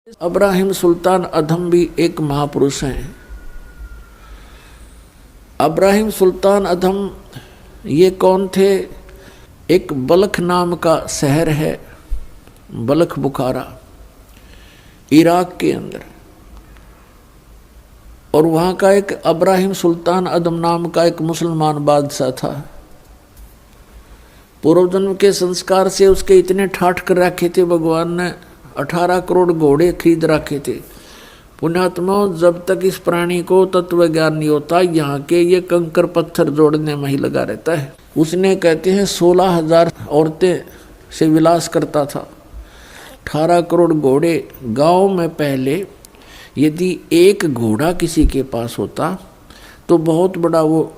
इब्राहिम सुल्तान अधम भी एक महापुरुष हैं। इब्राहिम सुल्तान अधम ये कौन थे? एक बल्ख नाम का शहर है, बल्ख बुखारा, इराक के अंदर, और वहाँ का एक इब्राहिम सुल्तान अधम नाम का एक मुसलमान बादशाह था। पूर्व जन्म के संस्कार से उसके इतने ठाठ कर रखे थे, भगवान ने 18 करोड़ घोड़े खरीद रखे थे। पुण्यात्मा, जब तक इस प्राणी को तत्व ज्ञान नहीं होता, यहाँ के ये कंकर पत्थर जोड़ने में ही लगा रहता है। उसने कहते हैं 16,000 औरतें से विलास करता था, 18 करोड़ घोड़े। गांव में पहले यदि एक घोड़ा किसी के पास होता तो बहुत बड़ा वो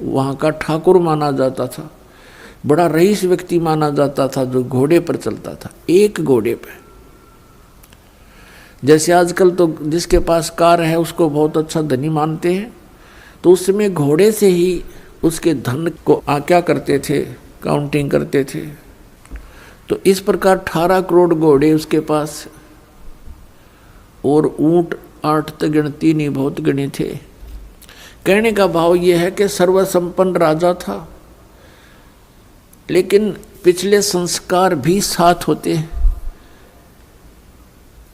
वहाँ का ठाकुर माना जाता था, बड़ा रईस व्यक्ति माना जाता था जो घोड़े पर चलता था, एक घोड़े पर। जैसे आजकल तो जिसके पास कार है उसको बहुत अच्छा धनी मानते हैं, तो उस समय घोड़े से ही उसके धन को क्या करते थे, काउंटिंग करते थे। तो इस प्रकार 18 करोड़ घोड़े उसके पास, और ऊंट 8 तक गिनती नहीं, बहुत गिने थे। कहने का भाव यह है कि सर्वसंपन्न राजा था, लेकिन पिछले संस्कार भी साथ होते हैं।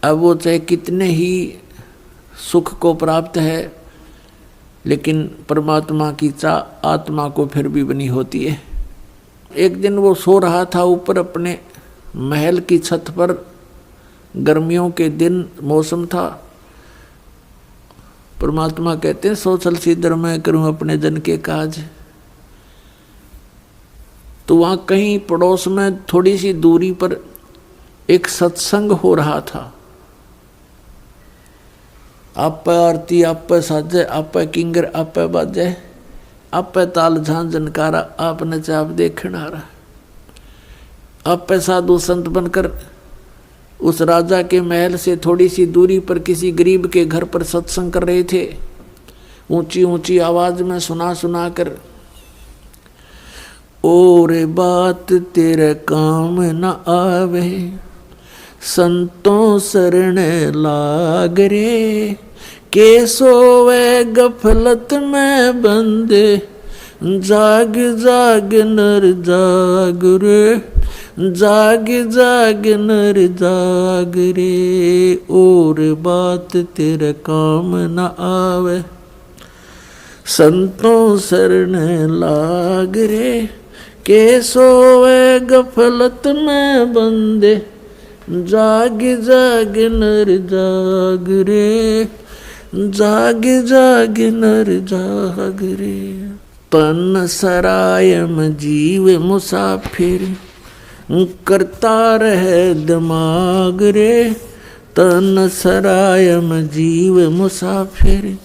अब वो चाहे कितने ही सुख को प्राप्त है, लेकिन परमात्मा की चाह आत्मा को फिर भी बनी होती है। एक दिन वो सो रहा था ऊपर अपने महल की छत पर, गर्मियों के दिन मौसम था। परमात्मा कहते हैं सोचल सीधर मैं करूं अपने जन के काज। तो वहाँ कहीं पड़ोस में थोड़ी सी दूरी पर एक सत्संग हो रहा था। आप आरती, आप साजे, आप किंगर, आप बाजे, आप ताल झां जनकारा, आपने चाप देखण आ रहा। आप साधु संत बनकर उस राजा के महल से थोड़ी सी दूरी पर किसी गरीब के घर पर सत्संग कर रहे थे, ऊंची ऊंची आवाज में सुना सुना कर। और बात तेरे काम न आवे, संतों शरण लाग रे, के सोवे गफलत में बंदे, जाग जाग नर जाग रे, जाग जाग नर जाग रे। और बात तेरे काम न आवे, संतों शरण लाग रे, के सोवे गफलत में बंदे, जाग जाग नर जाग रे, जाग जाग नर जाग रे। तन सरायम जीव मुसाफिर, करता रहे दिमाग रे, तन सरायम जीव मुसाफिर,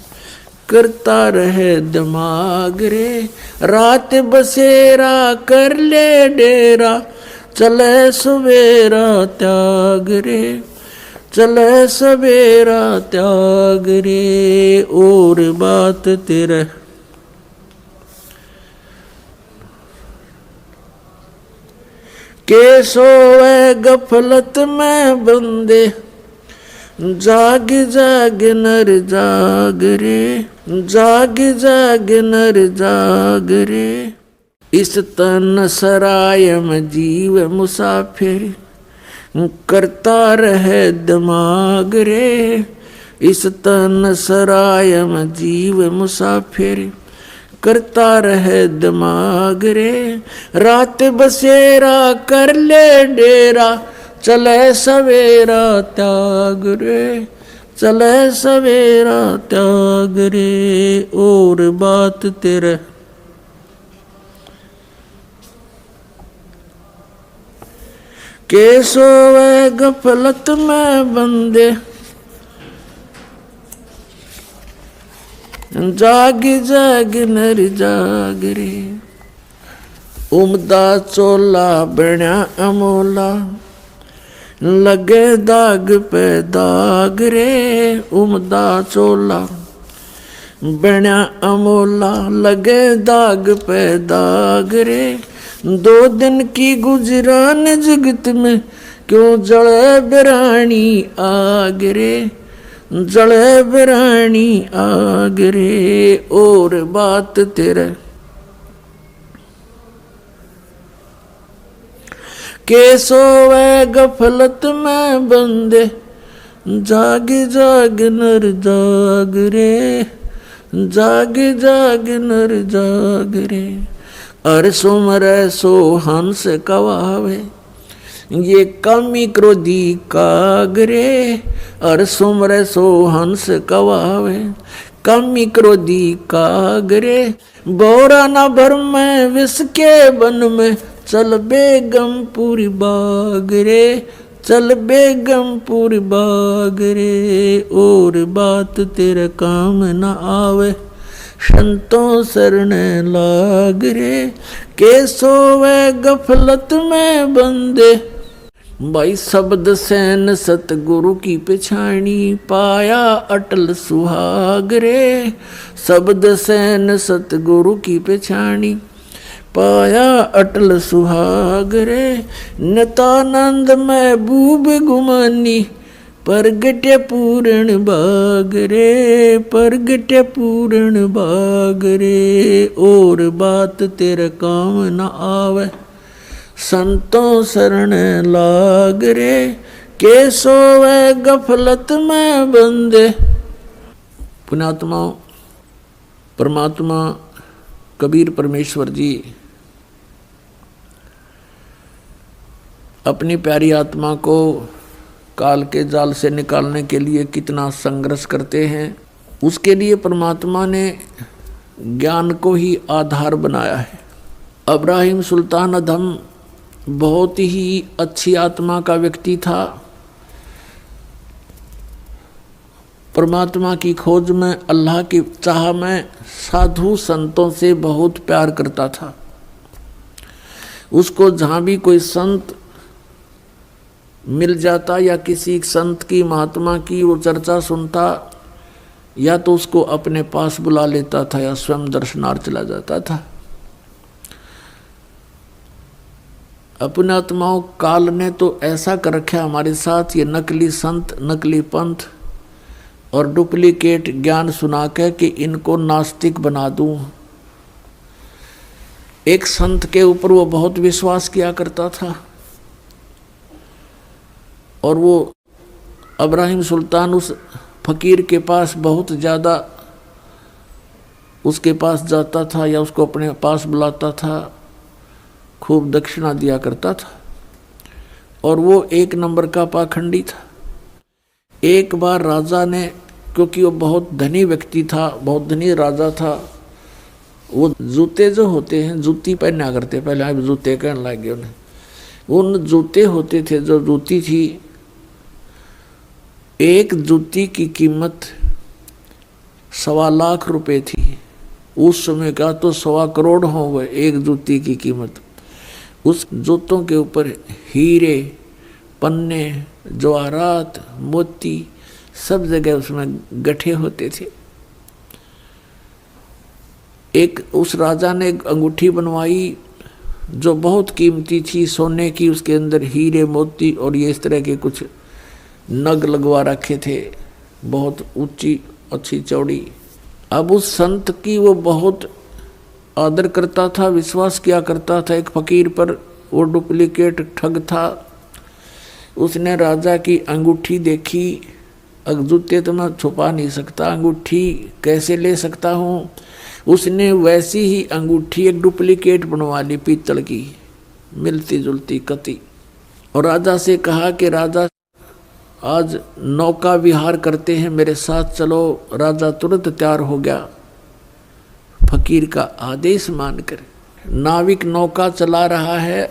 करता रहे दिमाग रे। रात बसेरा कर ले डेरा, चले सवेरा त्याग रे, चले सवेरा त्याग रे। और बात तेरे के सोए गफलत में बंदे, जाग जाग नर जाग रे, जाग जाग नर जाग रे। इस तन सरायम जीव मुसाफिर, करता रहे दिमाग रे। इस तन सरायम जीव मुसाफिर, करता रहे दिमाग रे। रात बसेरा कर ले डेरा, चले सवेरा त्याग रे, चले सवेरा त्याग रे। और बात तेरे के सोवे गफलत में बंदे, जाग जाग नर जाग रे। उमदा चोला बण्या अमोला, लगे दाग पे दाग रे। उमदा चोला बण्या अमोला, लगे दाग पे दाग रे। 2 दिन की गुजरान जगत में, क्यों जले बिरानी आग रे, जले बिरानी आग रे। और बात तेरे के सोवे गफलत में बंदे, जाग जाग नर जाग रे, जाग जाग नर जाग रे। अर सुमरे सो हंस कवावे, ये कमी क्रोधी कागरे। अर सुमरे सो हंस कवावे, कमी क्रोधी कागरे। बोरा न भर में विष के वन में, चल बेगमपुर बाग रे, चल बेगमपुर बाग रे। और बात तेरे काम न आवे, संतों शरण लाग रे। के सोवे गफलत में बंदे, भाई शब्द सैन सतगुरु की पिछाणी, पाया अटल सुहाग रे। शब्द सैन सतगुरु की पिछाणी, पाया अटल सुहाग रे। नितानंद महबूब गुमानी, परगटे पूर्ण बाग रे, परगटे पूर्ण बाग रे। और बात तेरे काम न आवे, संतों शरण लाग रे। के सोवे गफलत में बंदे। पुण्यात्मा परमात्मा कबीर परमेश्वर जी अपनी प्यारी आत्मा को काल के जाल से निकालने के लिए कितना संघर्ष करते हैं। उसके लिए परमात्मा ने ज्ञान को ही आधार बनाया है। अब्राहिम सुल्तान अधम बहुत ही अच्छी आत्मा का व्यक्ति था। परमात्मा की खोज में, अल्लाह की चाह में साधु संतों से बहुत प्यार करता था। उसको जहाँ भी कोई संत मिल जाता या किसी संत की महात्मा की वो चर्चा सुनता, या तो उसको अपने पास बुला लेता था या स्वयं दर्शनार्थ चला जाता था। अपने आत्माओं काल ने तो ऐसा कर रखा हमारे साथ, ये नकली संत, नकली पंथ और डुप्लीकेट ज्ञान सुना के कि इनको नास्तिक बना दूं। एक संत के ऊपर वो बहुत विश्वास किया करता था और वो अब्राहिम सुल्तान उस फकीर के पास बहुत ज़्यादा उसके पास जाता था या उसको अपने पास बुलाता था, खूब दक्षिणा दिया करता था और वो एक नंबर का पाखंडी था। एक बार राजा ने, क्योंकि वो बहुत धनी व्यक्ति था, बहुत धनी राजा था, वो जूते जो होते हैं, जूती पहना करते, पहले आप जूते कहने लगे उन्हें, उन जूते होते थे जो जूती थी, एक जूती की कीमत 1.25 लाख रुपए थी। उस समय का तो 1.25 करोड़ हो गए एक जूती की कीमत। उस जूतों के ऊपर हीरे, पन्ने, जवाहरात, मोती सब जगह उसमें गठे होते थे। एक उस राजा ने एक अंगूठी बनवाई जो बहुत कीमती थी, सोने की, उसके अंदर हीरे, मोती और ये इस तरह के कुछ नग लगवा रखे थे, बहुत ऊंची, अच्छी, चौड़ी। अब उस संत की वो बहुत आदर करता था, विश्वास किया करता था एक फकीर पर। वो डुप्लीकेट ठग था। उसने राजा की अंगूठी देखी, जूते तो मैं छुपा नहीं सकता, अंगूठी कैसे ले सकता हूँ। उसने वैसी ही अंगूठी एक डुप्लीकेट बनवा ली, पीतल की, मिलती जुलती कति। और राजा से कहा कि राजा आज नौका विहार करते हैं, मेरे साथ चलो। राजा तुरंत तैयार हो गया फकीर का आदेश मानकर। नाविक नौका चला रहा है,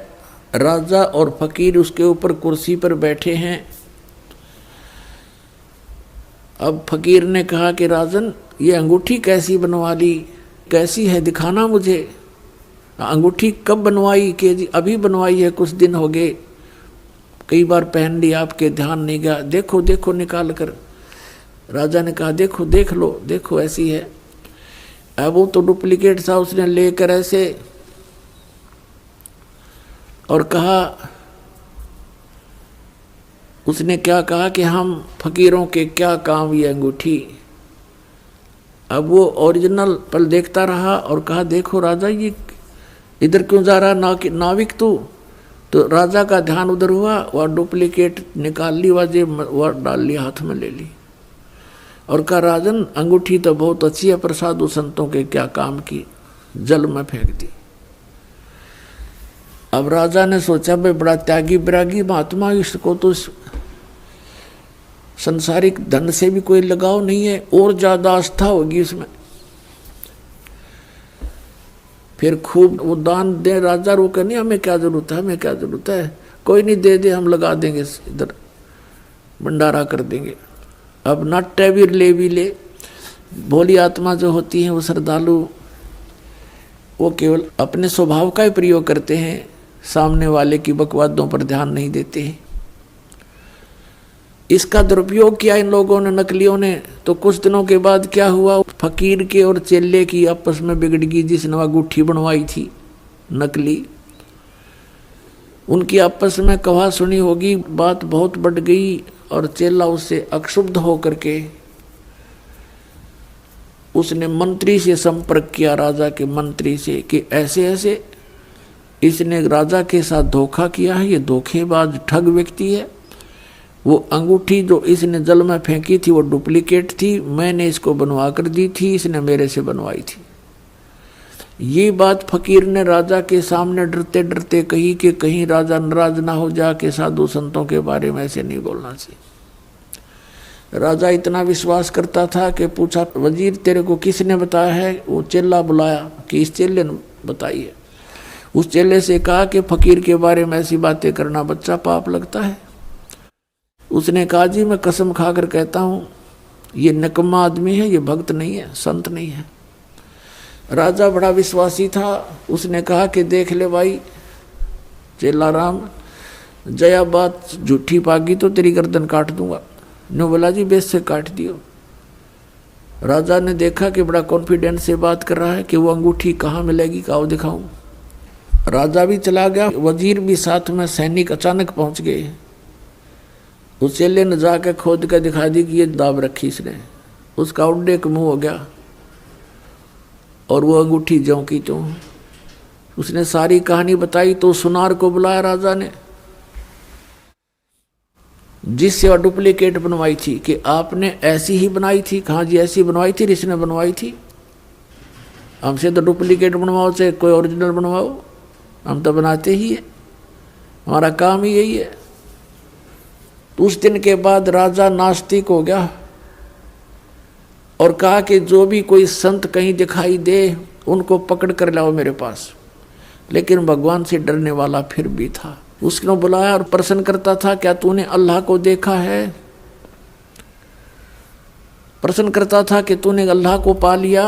राजा और फकीर उसके ऊपर कुर्सी पर बैठे हैं। अब फकीर ने कहा कि राजन, ये अंगूठी कैसी बनवा ली, कैसी है, दिखाना मुझे। अंगूठी कब बनवाई? कि जी अभी बनवाई है, कुछ दिन हो गए, कई बार पहन ली, आपके ध्यान नहीं गया, देखो देखो निकाल कर। राजा ने कहा देखो, देख लो, देखो ऐसी है। अब वो तो डुप्लीकेट था, उसने लेकर ऐसे और कहा उसने क्या कहा कि हम फकीरों के क्या काम ये अंगूठी। अब वो ओरिजिनल पल देखता रहा और कहा देखो राजा ये इधर क्यों जा रहा नाविक तू। तो राजा का ध्यान उधर हुआ, वह डुप्लीकेट निकाल ली, वह डाल ली, हाथ में ले ली और कहा राजन अंगूठी तो बहुत अच्छी है, प्रसादु संतों के क्या काम की, जल में फेंक दी। अब राजा ने सोचा भाई बड़ा त्यागी विरागी महात्मा, इसको तो संसारिक धन से भी कोई लगाव नहीं है, और ज्यादा आस्था होगी इसमें। फिर खूब वो दान दे। राजा रोके नहीं, हमें क्या जरूरत है, हमें क्या जरूरत है, कोई नहीं दे दे, हम लगा देंगे, इधर भंडारा कर देंगे। अब नाट्य भी ले। भोली आत्मा जो होती है वो श्रद्धालु, वो केवल अपने स्वभाव का ही प्रयोग करते हैं, सामने वाले की बकवादों पर ध्यान नहीं देते हैं। इसका दुरुपयोग किया इन लोगों ने, नकलियों ने। तो कुछ दिनों के बाद क्या हुआ, फकीर के और चेले की आपस में बिगड़ गई। जिसने वह गुट्ठी बनवाई थी नकली, उनकी आपस में कहा सुनी होगी, बात बहुत बढ़ गई और चेला उससे अक्षुब्ध होकर के उसने मंत्री से संपर्क किया, राजा के मंत्री से, कि ऐसे ऐसे इसने राजा के साथ धोखा किया है, ये धोखेबाज ठग व्यक्ति है। वो अंगूठी जो इसने जल में फेंकी थी वो डुप्लीकेट थी, मैंने इसको बनवा कर दी थी, इसने मेरे से बनवाई थी। ये बात फकीर ने राजा के सामने डरते डरते कही कि कहीं राजा नाराज ना हो जा के साधु संतों के बारे में ऐसे नहीं बोलना चाहिए। राजा इतना विश्वास करता था कि पूछा वजीर तेरे को किसने बताया है। वो चेला बुलाया कि इस चेले ने बताई है। उस चेले से कहा कि फकीर के बारे में ऐसी बातें करना बच्चा पाप लगता है। उसने कहा जी मैं कसम खाकर कहता हूँ ये निकम्मा आदमी है, ये भक्त नहीं है, संत नहीं है। राजा बड़ा विश्वासी था। उसने कहा कि देख ले भाई चेला राम, जया बात झूठी पागी तो तेरी गर्दन काट दूंगा। ने बोला जी बेस से काट दियो। राजा ने देखा कि बड़ा कॉन्फिडेंस से बात कर रहा है कि वो अंगूठी कहाँ मिलेगी, काओ दिखाऊं। राजा भी चला गया, वजीर भी साथ में, सैनिक अचानक पहुंच गए। उस चेले ने जाकर खोद कर दिखा दी कि ये दाब रखी इसने। उसका उड्डे का मुंह हो गया और वो अंगूठी ज्यों की त्यों। उसने सारी कहानी बताई तो सुनार को बुलाया राजा ने, जिससे वह डुप्लीकेट बनवाई थी, कि आपने ऐसी ही बनाई थी। कहाँ जी ऐसी बनवाई थी, इसने बनवाई थी। हमसे तो डुप्लीकेट बनवाओ चाहे कोई ओरिजिनल बनवाओ, हम तो बनाते ही है, हमारा काम ही यही है। तो उस दिन के बाद राजा नास्तिक हो गया और कहा कि जो भी कोई संत कहीं दिखाई दे उनको पकड़ कर लाओ मेरे पास। लेकिन भगवान से डरने वाला फिर भी था। उसने बुलाया और प्रश्न करता था क्या तूने अल्लाह को देखा है। प्रश्न करता था कि तूने अल्लाह को पा लिया,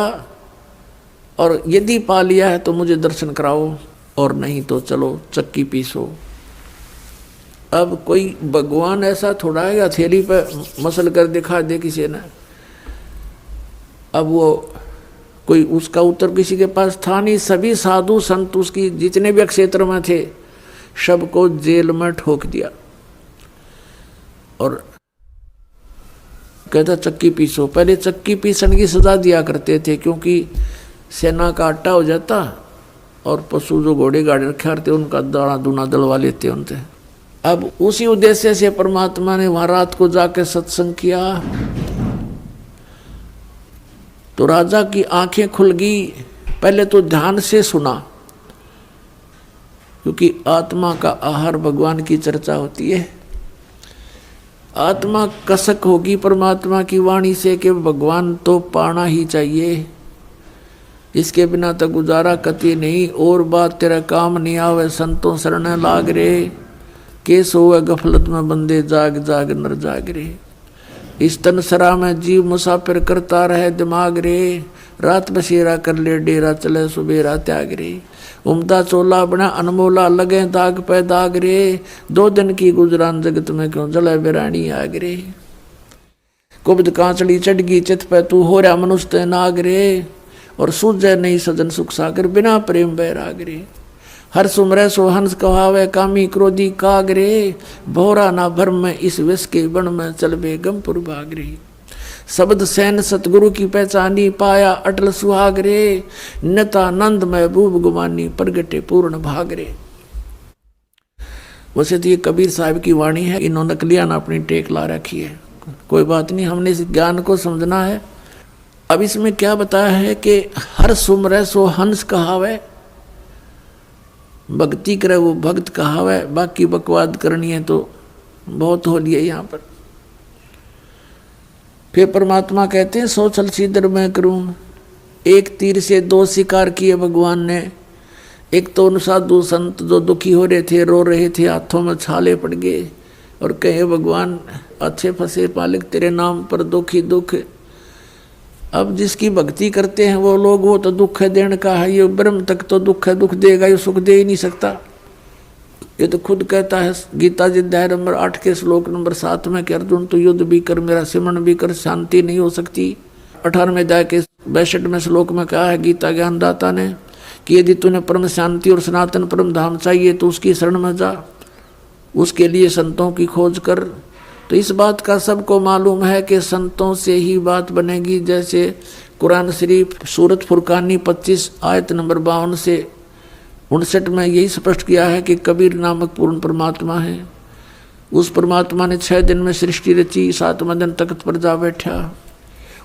और यदि पा लिया है तो मुझे दर्शन कराओ, और नहीं तो चलो चक्की पीसो। अब कोई भगवान ऐसा थोड़ा है हथेली पे मसल कर दिखा दे किसी ने। अब वो कोई उसका उत्तर किसी के पास था नहीं। सभी साधु संत उसकी जितने भी क्षेत्र में थे सबको जेल में ठोक दिया और कहता चक्की पीसो। पहले चक्की पीसन की सजा दिया करते थे, क्योंकि सेना का आटा हो जाता और पशु जो घोड़े गाड़े रखे रहते उनका दाना दूना दलवा लेते उनसे। अब उसी उद्देश्य से परमात्मा ने वहां रात को जाकर सत्संग किया तो राजा की आंखें खुल गई। पहले तो ध्यान से सुना, क्योंकि आत्मा का आहार भगवान की चर्चा होती है। आत्मा कसक होगी परमात्मा की वाणी से कि भगवान तो पाना ही चाहिए, इसके बिना तो गुजारा कति नहीं। और बात तेरा काम नहीं आवे संतों शरण लाग रे, केस होवे गफलत में बंदे जाग जाग नर जाग रे। इस तनसरा में जीव मुसाफिर करता रहे दिमाग रे, रात बसेरा कर ले डेरा चले सुबेरा त्याग रे। उमदा चोला बना अनमोला लगे दाग पे दाग रे, 2 दिन की गुजरान जगत में क्यों जले बिरानी आग रे। कुब्द कांचड़ी चढ़गी चित पे तू हो रहा मनुष्य नाग रे, और सूझे नहीं सजन सुख सागर बिना प्रेम बैराग रे। हर सुमरे सो हंस कहावे, कामी क्रोधी कागरे, भोरा ना भरम में इस विष के वन में, चल बेगमपुर भाग रही। शब्द सैन सतगुरु की पहचानी, पाया अटल सुहाग रे, नतानंद महबूब गुमानी, प्रगटे पूर्ण भाग रे। वैसे तो ये कबीर साहब की वाणी है, इन्होंने नकलियां अपनी टेक ला रखी है, कोई बात नहीं, हमने इस ज्ञान को समझना है। अब इसमें क्या बताया है कि हर सुमरे सो हंस कहावे, भक्ति करे वो भक्त कहावे, बाकी बकवाद करनी है तो बहुत हो लिया यहाँ पर। फिर परमात्मा कहते हैं सो चल सीधर मैं करूँ, एक तीर से दो शिकार किए भगवान ने। एक तो उन साधु संत जो दुखी हो रहे थे, रो रहे थे, हाथों में छाले पड़ गए और कहे भगवान अच्छे फंसे मालिक तेरे नाम पर दुखी दुख। अब जिसकी भक्ति करते हैं वो लोग, वो तो दुख है देने का है, ये ब्रह्म तक तो दुख है, दुख देगा, ये सुख दे ही नहीं सकता। ये तो खुद कहता है गीता जी अध्याय नंबर 8 के श्लोक नंबर 7 में कि अर्जुन तो युद्ध भी कर, मेरा सिमरण भी कर, शांति नहीं हो सकती। 18वें अध्याय के 62वें श्लोक में कहा है गीता ज्ञानदाता ने कि यदि तूने परम शांति और सनातन परम धाम चाहिए तो उसकी शरण में जा, उसके लिए संतों की खोज कर। तो इस बात का सबको मालूम है कि संतों से ही बात बनेगी। जैसे कुरान शरीफ सूरत फुरकानी 25 आयत नंबर 52 से 59 में यही स्पष्ट किया है कि कबीर नामक पूर्ण परमात्मा है। उस परमात्मा ने 6 दिन में सृष्टि रची, 7वें दिन तख्त पर जा बैठा।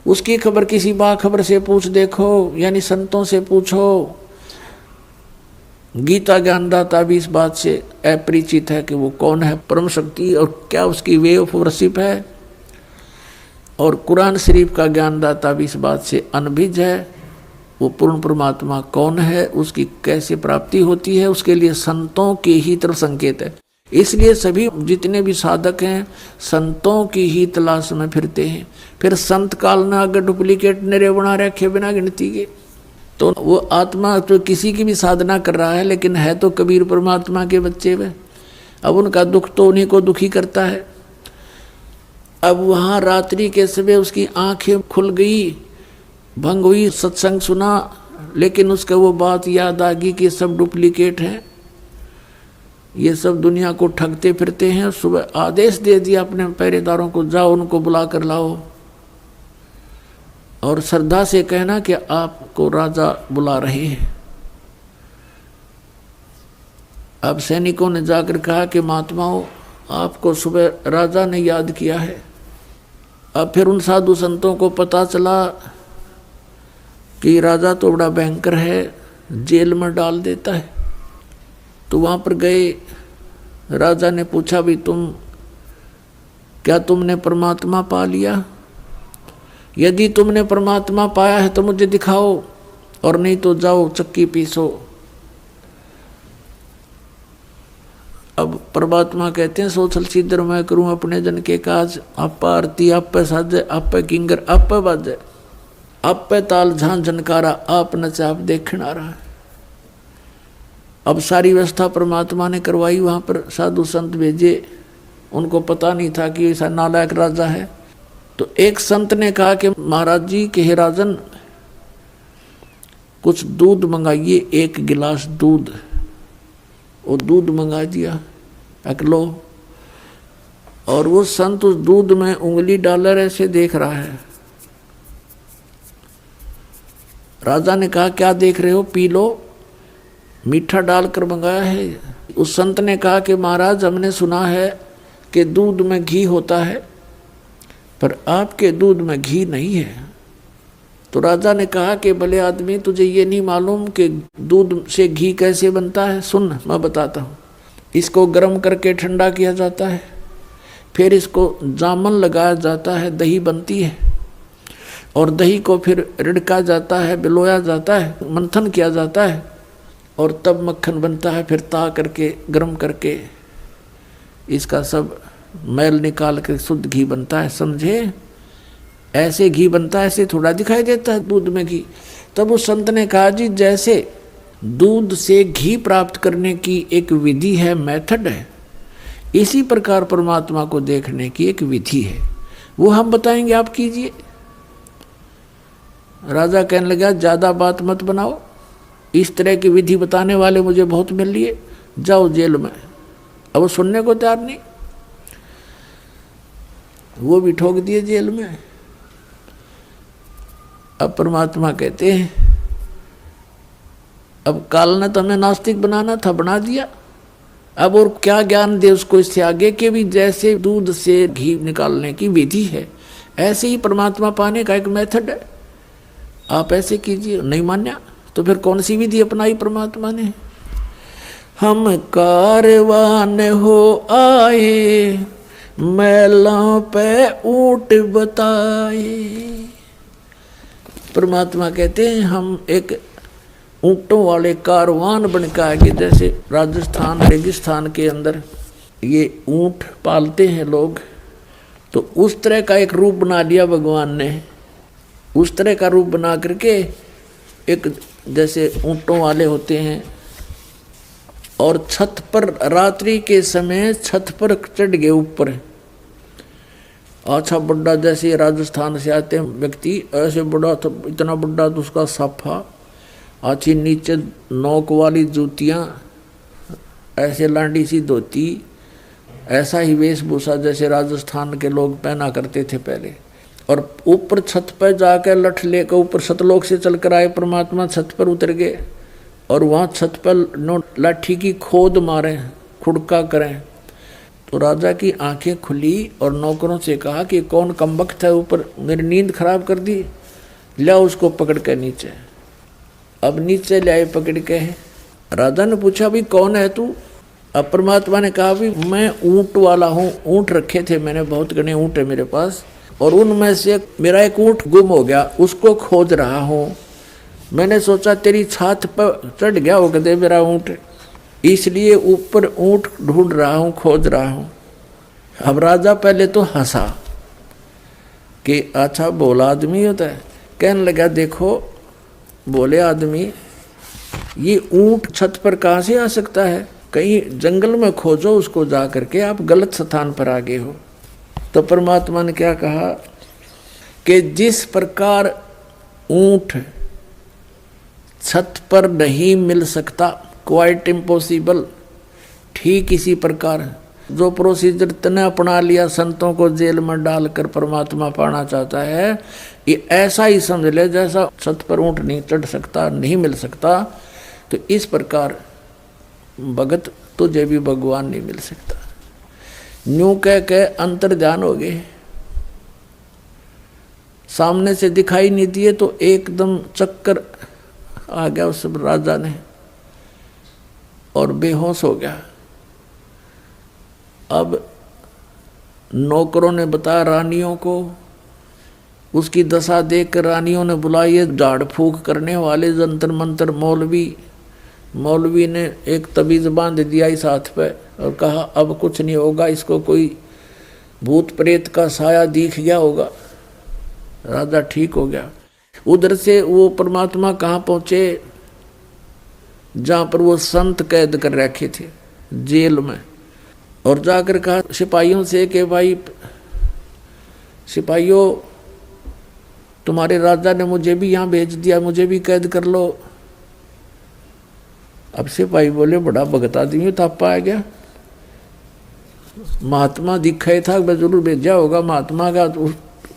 उसकी खबर किसी बाखबर से पूछ देखो, यानी संतों से पूछो। गीता ज्ञानदाता भी इस बात से अपरिचित है कि वो कौन है परम शक्ति और क्या उसकी वे ऑफ वर्शिप है। और कुरान शरीफ का ज्ञानदाता भी इस बात से अनभिज्ञ है, वो पूर्ण परमात्मा कौन है, उसकी कैसे प्राप्ति होती है, उसके लिए संतों के ही तरफ संकेत है। इसलिए सभी जितने भी साधक हैं संतों की ही तलाश में फिरते हैं। फिर संत काल ने अगर डुप्लीकेट नरे बना रखे बिना गिनती के, तो वो आत्मा तो किसी की भी साधना कर रहा है लेकिन है तो कबीर परमात्मा के बच्चे में। अब उनका दुख तो उन्हीं को दुखी करता है। अब वहाँ रात्रि के समय उसकी आंखें खुल गई, भंग हुई, सत्संग सुना, लेकिन उसका वो बात याद आ गई कि सब डुप्लीकेट है, ये सब दुनिया को ठगते फिरते हैं। सुबह आदेश दे दिया अपने पहरेदारों को, जाओ उनको बुला कर लाओ और श्रद्धा से कहना कि आपको राजा बुला रहे हैं। अब सैनिकों ने जाकर कहा कि महात्माओं आपको सुबह राजा ने याद किया है। अब फिर उन साधु संतों को पता चला कि राजा तो बड़ा भयंकर है, जेल में डाल देता है। तो वहाँ पर गए, राजा ने पूछा भी क्या तुमने परमात्मा पा लिया? यदि तुमने परमात्मा पाया है तो मुझे दिखाओ, और नहीं तो जाओ चक्की पीसो। अब परमात्मा कहते हैं सोचल सीधर मैं करूं अपने जन के काज, आप आरती आप पे साजे, आप पे किंगर आप पे बाजे, आप पे ताल झां झनकारा, आप नचा आप देखना रहा है। अब सारी व्यवस्था परमात्मा ने करवाई, वहाँ पर साधु संत भेजे, उनको पता नहीं था कि ऐसा नालायक राजा है। तो एक संत ने कहा कि महाराज जी के हे राजन कुछ दूध मंगाइए, 1 गिलास दूध। वो दूध मंगा दिया, लो। और वो संत उस दूध में उंगली डालकर ऐसे देख रहा है। राजा ने कहा क्या देख रहे हो, पी लो, मीठा डालकर मंगाया है। उस संत ने कहा कि महाराज हमने सुना है कि दूध में घी होता है, पर आपके दूध में घी नहीं है। तो राजा ने कहा कि भले आदमी तुझे ये नहीं मालूम कि दूध से घी कैसे बनता है? सुन मैं बताता हूँ। इसको गर्म करके ठंडा किया जाता है, फिर इसको जामन लगाया जाता है, दही बनती है, और दही को फिर रिड़का जाता है, बिलोया जाता है, मंथन किया जाता है, और तब मक्खन बनता है। फिर ता करके गर्म करके इसका सब मैल निकाल कर शुद्ध घी बनता है। समझे? ऐसे घी बनता है, ऐसे थोड़ा दिखाई देता है दूध में घी। तब उस संत ने कहा जी जैसे दूध से घी प्राप्त करने की एक विधि है, मेथड है, इसी प्रकार परमात्मा को देखने की एक विधि है, वो हम बताएंगे, आप कीजिए। राजा कहने लगा ज्यादा बात मत बनाओ, इस तरह की विधि बताने वाले मुझे बहुत मिल लिए, जाओ जेल में। अब वो सुनने को तैयार नहीं, वो भी ठोक दिए जेल में। अब परमात्मा कहते हैं अब काल ने तो हमें नास्तिक बनाना था, बना दिया। अब और क्या ज्ञान दे उसको इससे आगे के भी, जैसे दूध से घी निकालने की विधि है ऐसे ही परमात्मा पाने का एक मेथड है, आप ऐसे कीजिए। नहीं मान्या तो फिर कौन सी विधि अपनाई परमात्मा ने? हम कारवान हो आए, मैलों पे ऊंट बताए। परमात्मा कहते हैं हम एक ऊंटों वाले कारवान बन के आगे, जैसे राजस्थान रेगिस्तान के अंदर ये ऊंट पालते हैं लोग, तो उस तरह का एक रूप बना लिया भगवान ने। उस तरह का रूप बना करके एक जैसे ऊंटों वाले होते हैं, और छत पर रात्रि के समय छत पर चढ़ गए ऊपर। अच्छा बड़ा, जैसे राजस्थान से आते हैं व्यक्ति, ऐसे बड़ा तो इतना बड़ा तो उसका साफा, अच्छी नीचे नोक वाली जूतियाँ, ऐसे लांडी सी धोती, ऐसा ही वेशभूषा जैसे राजस्थान के लोग पहना करते थे पहले। और ऊपर छत पर जाकर लठ लेकर ऊपर सतलोक से चलकर आए परमात्मा, छत पर उतर गए और वहाँ छत पर लाठी की खोद मारें, खुड़का करें। तो राजा की आंखें खुली और नौकरों से कहा कि कौन कमबख्त है ऊपर, मेरी नींद खराब कर दी, लिया उसको पकड़ के नीचे। अब नीचे ले आए पकड़ के। राजा ने पूछा भी कौन है तू? अब परमात्मा ने कहा भी मैं ऊंट वाला हूँ, ऊंट रखे थे मैंने, बहुत घने ऊंट है मेरे पास, और उनमें से मेरा एक ऊंट गुम हो गया, उसको खोज रहा हूँ। मैंने सोचा तेरी छात पर चढ़ गया होगा दे मेरा ऊंट, इसलिए ऊपर ऊंट ढूंढ रहा हूँ, खोज रहा हूँ। अब राजा पहले तो हंसा कि अच्छा बोला आदमी होता है। कहने लगा देखो बोले आदमी, ये ऊंट छत पर कहाँ से आ सकता है, कहीं जंगल में खोजो उसको जा करके, आप गलत स्थान पर आ गए हो। तो परमात्मा ने क्या कहा कि जिस प्रकार ऊंट छत पर नहीं मिल सकता, क्वाइट इम्पॉसिबल, ठीक इसी प्रकार जो प्रोसीजर तने अपना लिया संतों को जेल में डालकर परमात्मा पाना चाहता है, ये ऐसा ही समझ ले जैसा छत पर ऊंट नहीं चढ़ सकता, नहीं मिल सकता, तो इस प्रकार भगत तुझे भी भगवान नहीं मिल सकता। न्यू कह के अंतर ध्यान हो गए, सामने से दिखाई नहीं दिए तो एकदम चक्कर आ गया उस राजा ने और बेहोश हो गया। अब नौकरों ने बताया रानियों को, उसकी दशा देखकर रानियों ने बुलाई झाड़ फूक करने वाले जंतर मंतर मौलवी ने एक तबीज बांध दिया इस हाथ पे और कहा अब कुछ नहीं होगा, इसको कोई भूत प्रेत का साया दिख गया होगा। राजा ठीक हो गया। उधर से वो परमात्मा कहाँ पहुँचे, जहाँ पर वो संत कैद कर रखे थे जेल में, और जाकर कहा सिपाहियों से कि भाई सिपाहियों तुम्हारे राजा ने मुझे भी यहाँ भेज दिया, मुझे भी कैद कर लो। अब सिपाही बोले बड़ा भगत आदमी थापा आ गया, महात्मा दिखा था, मैं जरूर भेजा होगा महात्मा का,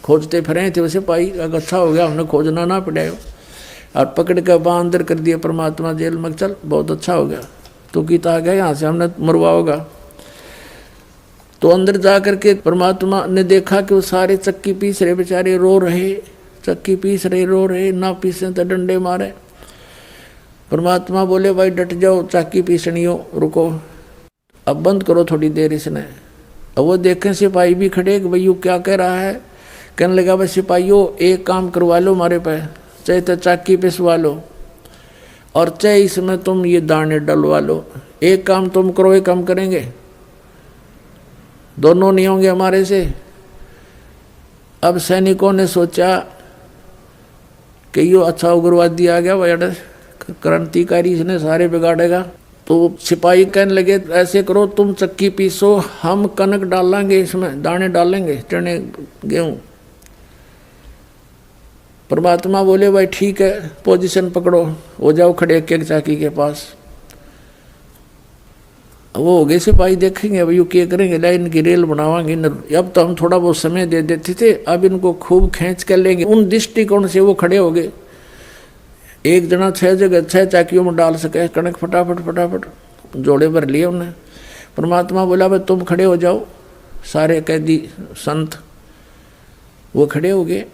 खोजते फिरे थे वैसे पाई। अच्छा हो गया हमने खोजना ना पड़ा और पकड़ के वहाँ अंदर कर दिया परमात्मा जेल में, चल बहुत अच्छा हो गया, तू किता आ गया यहाँ से हमने मरवाओगा। तो अंदर जा कर के परमात्मा ने देखा कि वो सारे चक्की पीस रहे, बेचारे रो रहे, चक्की पीस रहे रो रहे, ना पीसे तो डंडे मारे। परमात्मा बोले भाई डट जाओ, चक्की पीसनी हो, रुको अब बंद करो थोड़ी देर इसने। अब वो देखें सिपाही भी खड़े कि भाई क्या कह रहा है। कहने लगा भाई सिपाहियों एक काम करवा लो हमारे पे, चाहे तो चक्की पिसवा लो और चाहे इसमें तुम ये दाने डलवा लो, एक काम तुम करो एक काम करेंगे, दोनों नहीं होंगे हमारे से। अब सैनिकों ने सोचा कि यो अच्छा उग्रवादी आ गया भाई, क्रांतिकारी इसने सारे बिगाड़ेगा। तो सिपाही कहने लगे ऐसे करो तुम चक्की पीसो, हम कनक डालेंगे, इसमें दाने डालेंगे, चने गेहूँ। परमात्मा बोले भाई ठीक है, पोजीशन पकड़ो, हो जाओ खड़े एक एक चाकी के पास। वो हो गए सिपाही, देखेंगे अब यू क्या करेंगे, लाइन की रेल बनावाएंगे। अब तो हम थोड़ा बहुत समय दे देते थे, अब इनको खूब खींच कर लेंगे। उन दृष्टिकोण से वो खड़े हो गए। एक जना 6 जगह 6 चाकियों में डाल सके कणक, फटाफट फटाफट जोड़े भर लिए उन्हें। परमात्मा बोला भाई तुम खड़े हो जाओ, सारे कैदी संत वो खड़े हो गए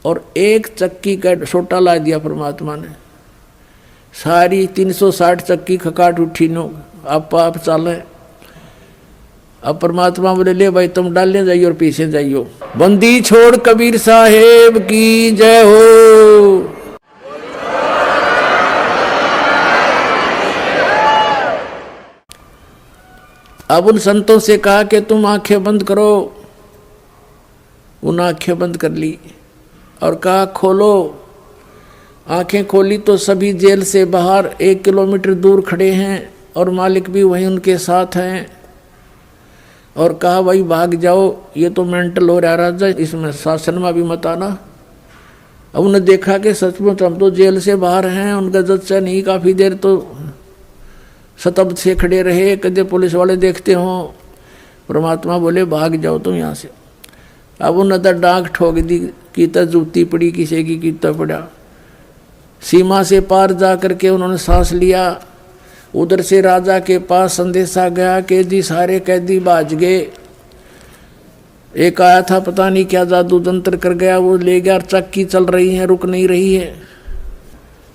और एक चक्की का छोटा ला दिया परमात्मा ने। सारी 360 चक्की खकाट उठी नो, आप चालें। अब परमात्मा बोले ले भाई तुम डालने जाइए और पीछे जाइयो। बंदी छोड़ कबीर साहेब की जय हो। अब उन संतों से कहा कि तुम आंखें बंद करो। उन आंखें बंद कर ली और कहा खोलो। आंखें खोली तो सभी जेल से बाहर 1 किलोमीटर दूर खड़े हैं और मालिक भी वहीं उनके साथ हैं। और कहा भाई भाग जाओ, ये तो मेंटल हो रहा राजा, इसमें शासन में भी मत आना। अब उन्हें देखा कि सचमुच हम तो जेल से बाहर हैं। उनका जज नहीं, काफ़ी देर तो शतब्द से खड़े रहे, कदे पुलिस वाले देखते हों। परमात्मा बोले भाग जाओ तुम यहाँ से। अब उन्हें तो डांग ठोक दी, कीता जूती पड़ी किसी की, कीता पड़ा। सीमा से पार जा करके उन्होंने सांस लिया। उधर से राजा के पास संदेशा गया कि जी सारे कैदी भाज गए। एक आया था पता नहीं क्या जादू जंत्र कर गया, वो ले गया। चक्की चल रही है, रुक नहीं रही है।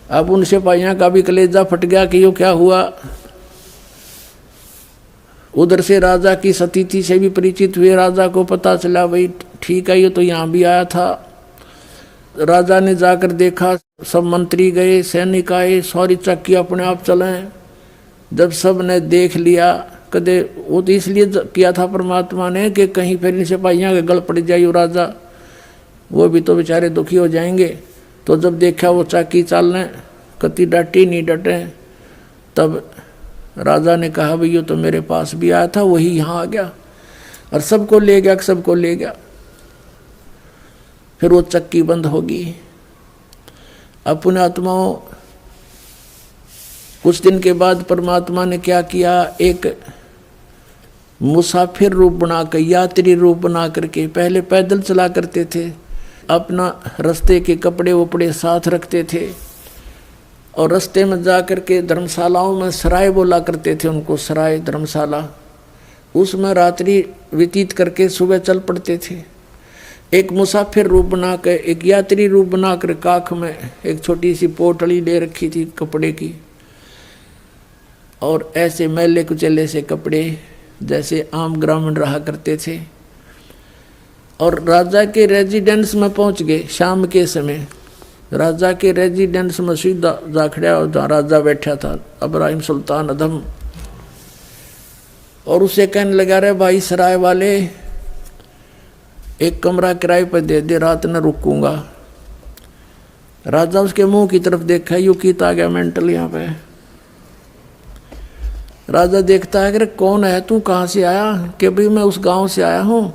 अब उन सिपाहियों का भी कलेजा फट गया कि यो क्या हुआ। उधर से राजा की सतीथि से भी परिचित हुए। राजा को पता चला भाई ठीक है, ये तो यहाँ भी आया था। राजा ने जाकर देखा, सब मंत्री गए, सैनिक आए, सारी चक्की अपने आप चलें। जब सब ने देख लिया, कदे वो तो इसलिए किया था परमात्मा ने कि कहीं फिर इन सिपाहियों के गल पड़ जाए राजा, वो भी तो बेचारे दुखी हो जाएंगे। तो जब देखा वो चक्की चलने, कति डटी नहीं डटे। तब राजा ने कहा भाई ये तो मेरे पास भी आया था, वही यहाँ आ गया और सबको ले गया, सबको ले गया। फिर वो चक्की बंद होगी। अब पुण्यात्माओं कुछ दिन के बाद परमात्मा ने क्या किया, एक मुसाफिर रूप बनाकर, यात्री रूप बना करके, पहले पैदल चला करते थे, अपना रास्ते के कपड़े वपड़े साथ रखते थे और रास्ते में जा करके धर्मशालाओं में सराय बोला करते थे, उनको सराय धर्मशाला, उसमें रात्रि व्यतीत करके सुबह चल पड़ते थे। एक मुसाफिर रूप बनाकर, एक यात्री रूप बनाकर काख में एक छोटी सी पोटली ले रखी थी कपड़े की, और ऐसे मैले कुचले से कपड़े जैसे आम ग्रामीण रहा करते थे। और राजा के रेजिडेंस में पहुंच गए शाम के समय। राजा के रेजिडेंस में सीधा जा खड़ा और जहाँ राजा बैठा था, इब्राहिम सुल्तान अधम, और उसे कहने लगा रहे भाई सराय वाले एक कमरा किराए पर दे दे, रात न रुकूंगा। राजा उसके मुंह की तरफ देखा, यू कीता आ गया मेंटल यहाँ पे। राजा देखता है कि कौन है तू, कहाँ से आया? कि भाई मैं उस गांव से आया हूँ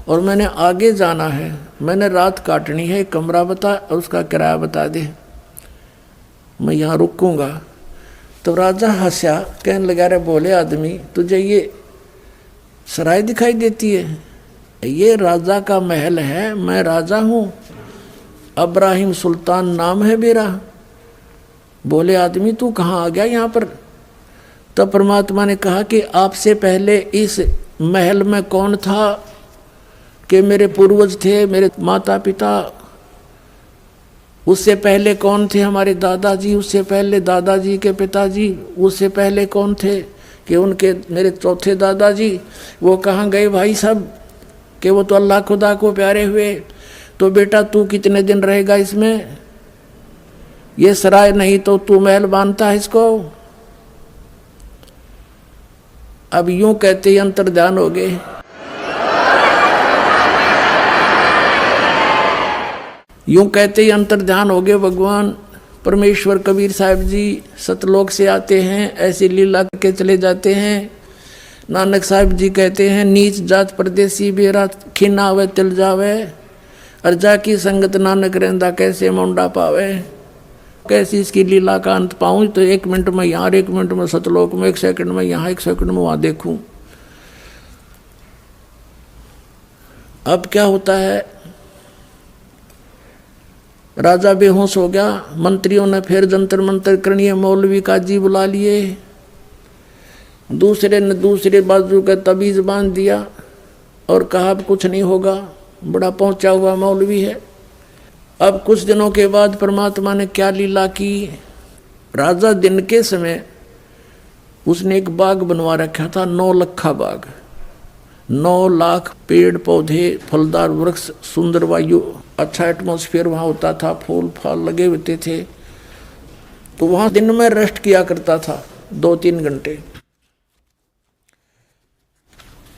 और मैंने आगे जाना है, मैंने रात काटनी है, कमरा बता और उसका किराया बता दे, मैं यहाँ रुकूंगा। तो राजा हंसा, कहने लगा रे बोले आदमी तुझे ये सराय दिखाई देती है? ये राजा का महल है, मैं राजा हूँ, इब्राहिम सुल्तान नाम है मेरा। बोले आदमी तू कहाँ आ गया यहाँ पर? तब परमात्मा ने कहा कि आपसे पहले इस महल में कौन था, कि मेरे पूर्वज थे, मेरे माता पिता। उससे पहले कौन थे? हमारे दादाजी। उससे पहले दादाजी के पिताजी। उससे पहले कौन थे? कि उनके मेरे चौथे दादाजी। वो कहाँ गए भाई सब? कि वो तो अल्लाह खुदा को प्यारे हुए। तो बेटा तू कितने दिन रहेगा इसमें? ये सराय नहीं तो तू महल बांधता है इसको। अब यूं कहते ही अंतर्ध्यान हो गए। यूं कहते ही अंतर्ध्यान हो गए भगवान परमेश्वर। कबीर साहब जी सतलोक से आते हैं, ऐसी लीला करके चले जाते हैं। नानक साहब जी कहते हैं नीच जात परदेसी बेरा खिना वे तिल जावे, अर्जा की संगत नानक रहंदा कैसे मुंडा पावे। कैसी इसकी लीला का अंत पाऊं तो 1 मिनट में यहाँ, 1 मिनट में सतलोक में, 1 सेकंड में यहाँ, 1 सेकंड में वहां देखूं। अब क्या होता है, राजा बेहोश हो गया। मंत्रियों ने फिर जंतर मंतर करनी, मौलवी काजी बुला लिए। दूसरे ने दूसरे बाजू का तबीज बांध दिया और कहा अब कुछ नहीं होगा, बड़ा पहुंचा हुआ मौलवी है। अब कुछ दिनों के बाद परमात्मा ने क्या लीला की, राजा दिन के समय उसने एक बाग बनवा रखा था, 9 लखा बाग, 9 लाख पेड़ पौधे, फलदार वृक्ष, सुंदर वायु, अच्छा एटमॉस्फेयर वहाँ होता था, फूल फाल लगे होते थे। तो वहाँ दिन में रेस्ट किया करता था 2-3 घंटे।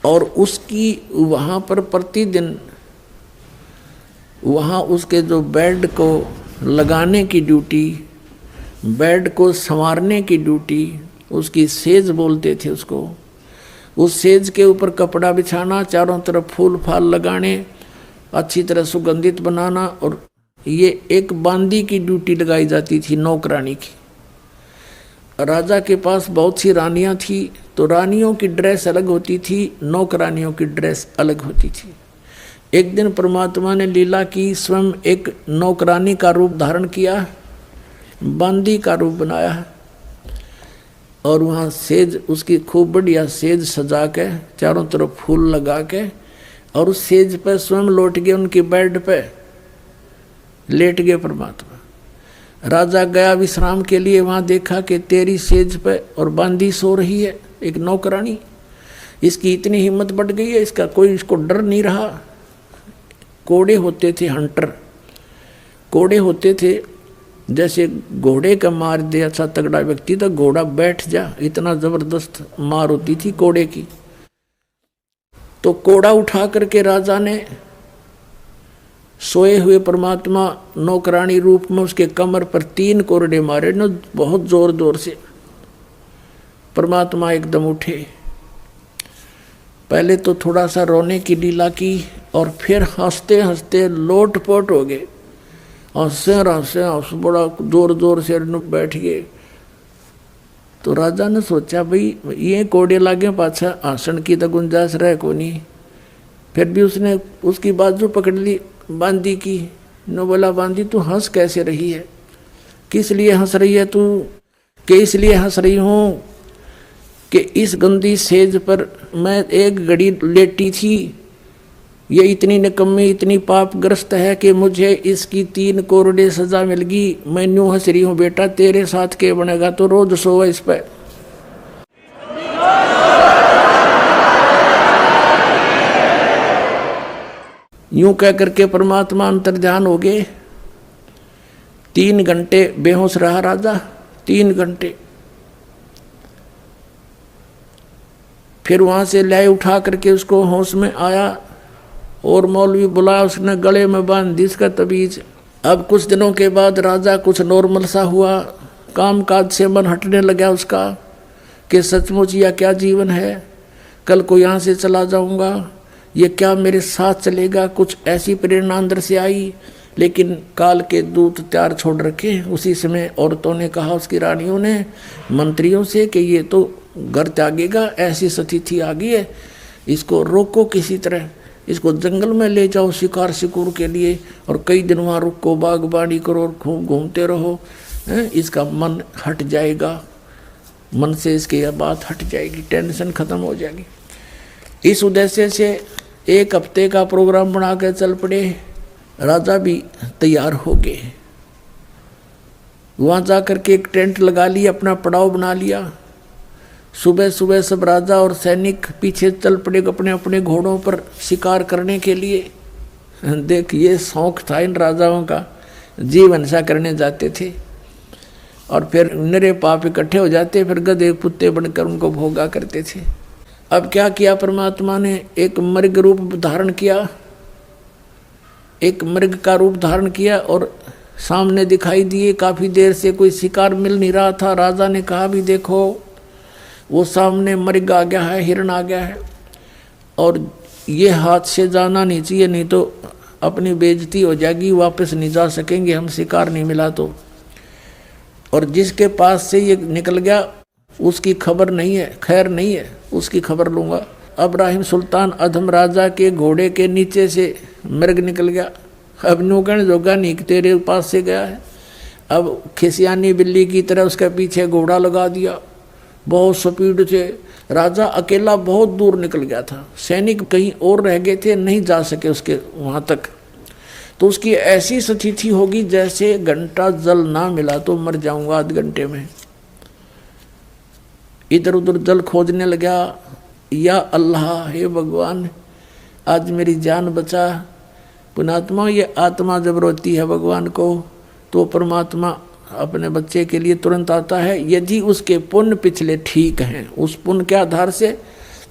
और उसकी वहाँ पर प्रतिदिन वहाँ उसके जो बेड को लगाने की ड्यूटी, बेड को संवारने की ड्यूटी, उसकी सेज बोलते थे उसको, उस सेज के ऊपर कपड़ा बिछाना, चारों तरफ फूल फाल लगाने, अच्छी तरह सुगंधित बनाना, और ये एक बांदी की ड्यूटी लगाई जाती थी, नौकरानी की। राजा के पास बहुत सी रानियां थी, तो रानियों की ड्रेस अलग होती थी, नौकरानियों की ड्रेस अलग होती थी। एक दिन परमात्मा ने लीला की, स्वयं एक नौकरानी का रूप धारण किया, बांदी का रूप बनाया, और वहाँ सेज उसकी खूब बढ़िया सेज सजा के, चारों तरफ फूल लगा के, और उस सेज पे स्वयं लौट गए, उनकी बेड पे लेट गए परमात्मा। राजा गया विश्राम के लिए, वहाँ देखा कि तेरी सेज पे और बांदी सो रही है एक नौकरानी। इसकी इतनी हिम्मत बढ़ गई है, इसका कोई इसको डर नहीं रहा। कोड़े होते थे, हंटर कोड़े होते थे, जैसे घोड़े का मार दे अच्छा तगड़ा व्यक्ति तो घोड़ा बैठ जा, इतना जबरदस्त मार होती थी कोड़े की। तो कोड़ा उठा करके राजा ने सोए हुए परमात्मा नौकरानी रूप में उसके कमर पर 3 कोरडे मारे न, बहुत जोर जोर से। परमात्मा एकदम उठे, पहले तो थोड़ा सा रोने की लीला की, और फिर हंसते हंसते लोटपोट हो गए, हंसे बड़ा जोर जोर से बैठ गए। तो राजा ने सोचा भाई ये कोड़े लागे पाछा हंसन की तो गुंजाइश रहे को नहीं। फिर भी उसने उसकी बाजू पकड़ ली बांदी की, नो बोला बांदी तू हंस कैसे रही है, किस लिए हंस रही है तू? कि इसलिए हंस रही हूँ कि इस गंदी सेज पर मैं एक घड़ी लेटी थी, ये इतनी निकम्मी इतनी पापग्रस्त है कि मुझे इसकी 3 कोरडे सजा मिल गई। मैं यूँ हंस रही हूँ बेटा, तेरे साथ के बनेगा तो रोज सोवा इस पर। यूं कह करके परमात्मा अंतर्ध्यान हो गए। 3 घंटे बेहोश रहा राजा, 3 घंटे। फिर वहां से ले उठा करके उसको होश में आया और मौलवी बुलाया, उसने गले में बांध दी इसका तबीज। अब कुछ दिनों के बाद राजा कुछ नॉर्मल सा हुआ, काम काज से मन हटने लगा उसका कि सचमुच यह क्या जीवन है, कल को यहाँ से चला जाऊंगा, ये क्या मेरे साथ चलेगा, कुछ ऐसी प्रेरणा अंदर से आई। लेकिन काल के दूत त्यार छोड़ रखे। उसी समय औरतों ने कहा, उसकी रानियों ने मंत्रियों से कि ये तो घर त्यागेगा, ऐसी स्थिति आ गई है, इसको रोको किसी तरह, इसको जंगल में ले जाओ शिकार शिकूर के लिए, और कई दिन वहाँ रुको, बागबानी करो और खूब घूमते रहो, इसका मन हट जाएगा, मन से इसकी यह बात हट जाएगी, टेंशन खत्म हो जाएगी। इस उद्देश्य से 1 हफ्ते का प्रोग्राम बना के चल पड़े। राजा भी तैयार हो गए, वहाँ जा कर के एक टेंट लगा लिया, अपना पड़ाव बना लिया। सुबह सुबह सब राजा और सैनिक पीछे चल पड़े अपने अपने घोड़ों पर शिकार करने के लिए। देख ये शौक था इन राजाओं का, जीवन सा करने जाते थे और फिर निरे पाप इकट्ठे हो जाते, फिर गधे कुत्ते बनकर उनको भोगा करते थे। अब क्या किया परमात्मा ने, एक मृग रूप धारण किया, एक मृग का रूप धारण किया और सामने दिखाई दिए। काफ़ी देर से कोई शिकार मिल नहीं रहा था। राजा ने कहा भी देखो वो सामने मृग आ गया है, हिरण आ गया है, और ये हाथ से जाना नहीं चाहिए, नहीं तो अपनी बेइज्जती हो जाएगी, वापस नहीं जा सकेंगे हम, शिकार नहीं मिला तो। और जिसके पास से ये निकल गया उसकी खबर नहीं है, खैर नहीं है, उसकी खबर लूँगा। इब्राहिम सुल्तान अधम राजा के घोड़े के नीचे से मृग निकल गया। अब नूकण जोगा नहीं तेरे पास से गया है। अब खिसियानी बिल्ली की तरह उसके पीछे घोड़ा लगा दिया, बहुत स्पीड से। राजा अकेला बहुत दूर निकल गया था, सैनिक कहीं और रह गए थे, नहीं जा सके उसके वहाँ तक। तो उसकी ऐसी स्थिति होगी जैसे घंटा जल ना मिला तो मर जाऊंगा आध घंटे में। इधर उधर जल खोजने लगा, या अल्लाह हे भगवान आज मेरी जान बचा। पुण्यात्मा, ये आत्मा जब रोती है भगवान को तो परमात्मा अपने बच्चे के लिए तुरंत आता है, यदि उसके पुण्य पिछले ठीक हैं। उस पुण्य के आधार से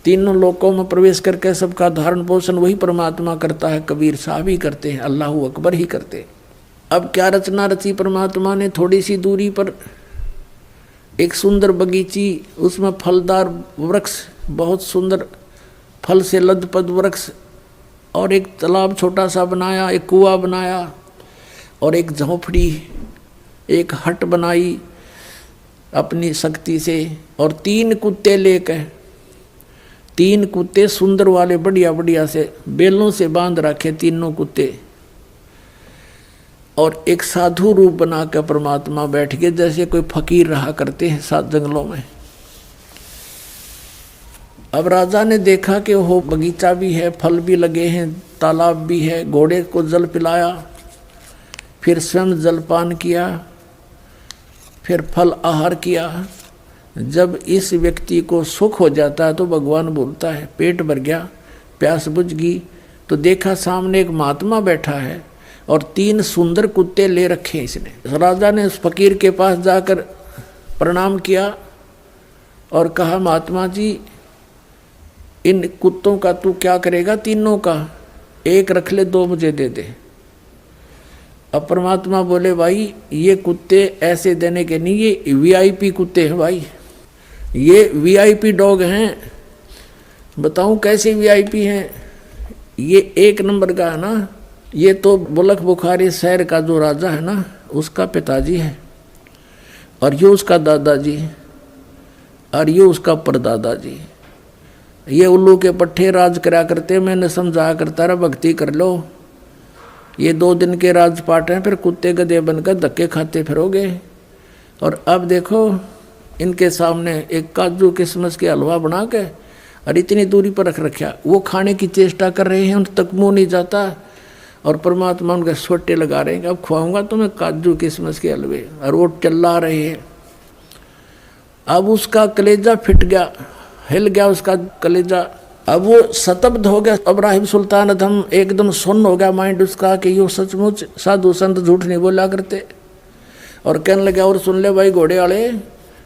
तीनों लोकों में प्रवेश करके सबका धारण पोषण वही परमात्मा करता है, कबीर साहब ही करते हैं, अल्लाह अकबर ही करते हैं। अब क्या रचना रची परमात्मा ने, थोड़ी सी दूरी पर एक सुंदर बगीची, उसमें फलदार वृक्ष, बहुत सुंदर फल से लदपद वृक्ष, और एक तालाब छोटा सा बनाया, एक कुआं बनाया, और एक झोंपड़ी, एक हट बनाई अपनी शक्ति से। और 3 कुत्ते लेकर, 3 कुत्ते सुंदर वाले बढ़िया बढ़िया से बेलों से बांध रखे तीनों कुत्ते, और एक साधु रूप बनाकर परमात्मा बैठ के, जैसे कोई फकीर रहा करते हैं सात जंगलों में। अब राजा ने देखा कि वो बगीचा भी है, फल भी लगे हैं, तालाब भी है, घोड़े को जल पिलाया, फिर स्वयं जलपान किया, फिर फल आहार किया। जब इस व्यक्ति को सुख हो जाता है तो भगवान बोलता है, पेट भर गया, प्यास बुझ गई, तो देखा सामने एक महात्मा बैठा है और 3 सुंदर कुत्ते ले रखे इसने। राजा ने उस फकीर के पास जाकर प्रणाम किया और कहा, महात्मा जी इन कुत्तों का तू क्या करेगा? तीनों का एक रख ले, 2 मुझे दे दे। अब परमात्मा बोले, भाई ये कुत्ते ऐसे देने के नहीं, ये वीआईपी कुत्ते हैं भाई, ये वीआईपी डॉग हैं। बताऊं कैसे वीआईपी हैं? ये 1 नंबर का है ना, ये तो बुलक बुखारी शहर का जो राजा है ना, उसका पिताजी है, और ये उसका दादाजी, और ये उसका परदादाजी। ये उल्लू के पट्टे राज करा करते, मैंने समझाया करता रहा भक्ति कर लो। ये 2 दिन के राजपाट हैं, फिर कुत्ते गधे बनकर धक्के खाते फिरोगे। और अब देखो इनके सामने एक काजू किशमिश के हलवा बना के और इतनी दूरी पर रख रखा, वो खाने की चेष्टा कर रहे हैं, उन तक मुँह नहीं जाता, और परमात्मा उनके सोटे लगा रहे हैं, अब खुआऊंगा तुम्हें काजू किशमिश के हलवे, और वो चिल्ला रहे हैं। अब उसका कलेजा फिट गया, हिल गया उसका कलेजा, अब वो शतब्द हो गया। इब्राहिम सुल्तान अधम एकदम सुन्न हो गया माइंड उसका कि यो सचमुच साधु संत झूठ नहीं बोला करते। और कहने लगा, और सुन ले भाई घोड़े वाले,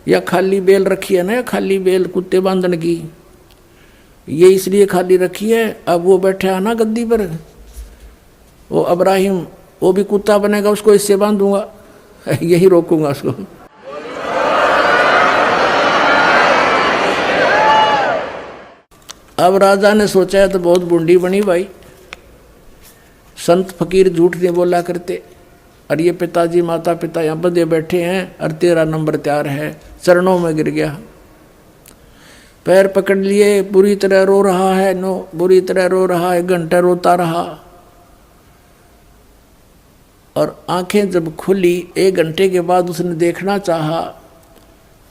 या खाली बेल रखी है ना, या खाली बेल कुत्ते बांधने की, ये इसलिए खाली रखी है। अब वो बैठा है ना गद्दी पर, वो इब्राहिम, वो भी कुत्ता बनेगा, उसको इससे बांधूंगा, यही रोकूंगा उसको। अब राजा ने सोचा है तो बहुत बूंदी बनी भाई, संत फकीर झूठ नहीं बोला करते, और ये पिताजी माता पिता यहाँ बदे बैठे हैं, और 13 नंबर तैयार है। चरणों में गिर गया, पैर पकड़ लिए, बुरी तरह रो रहा है, बुरी तरह रो रहा है, 1 घंटा रोता रहा। और आंखें जब खुली 1 घंटे के बाद उसने देखना चाहा,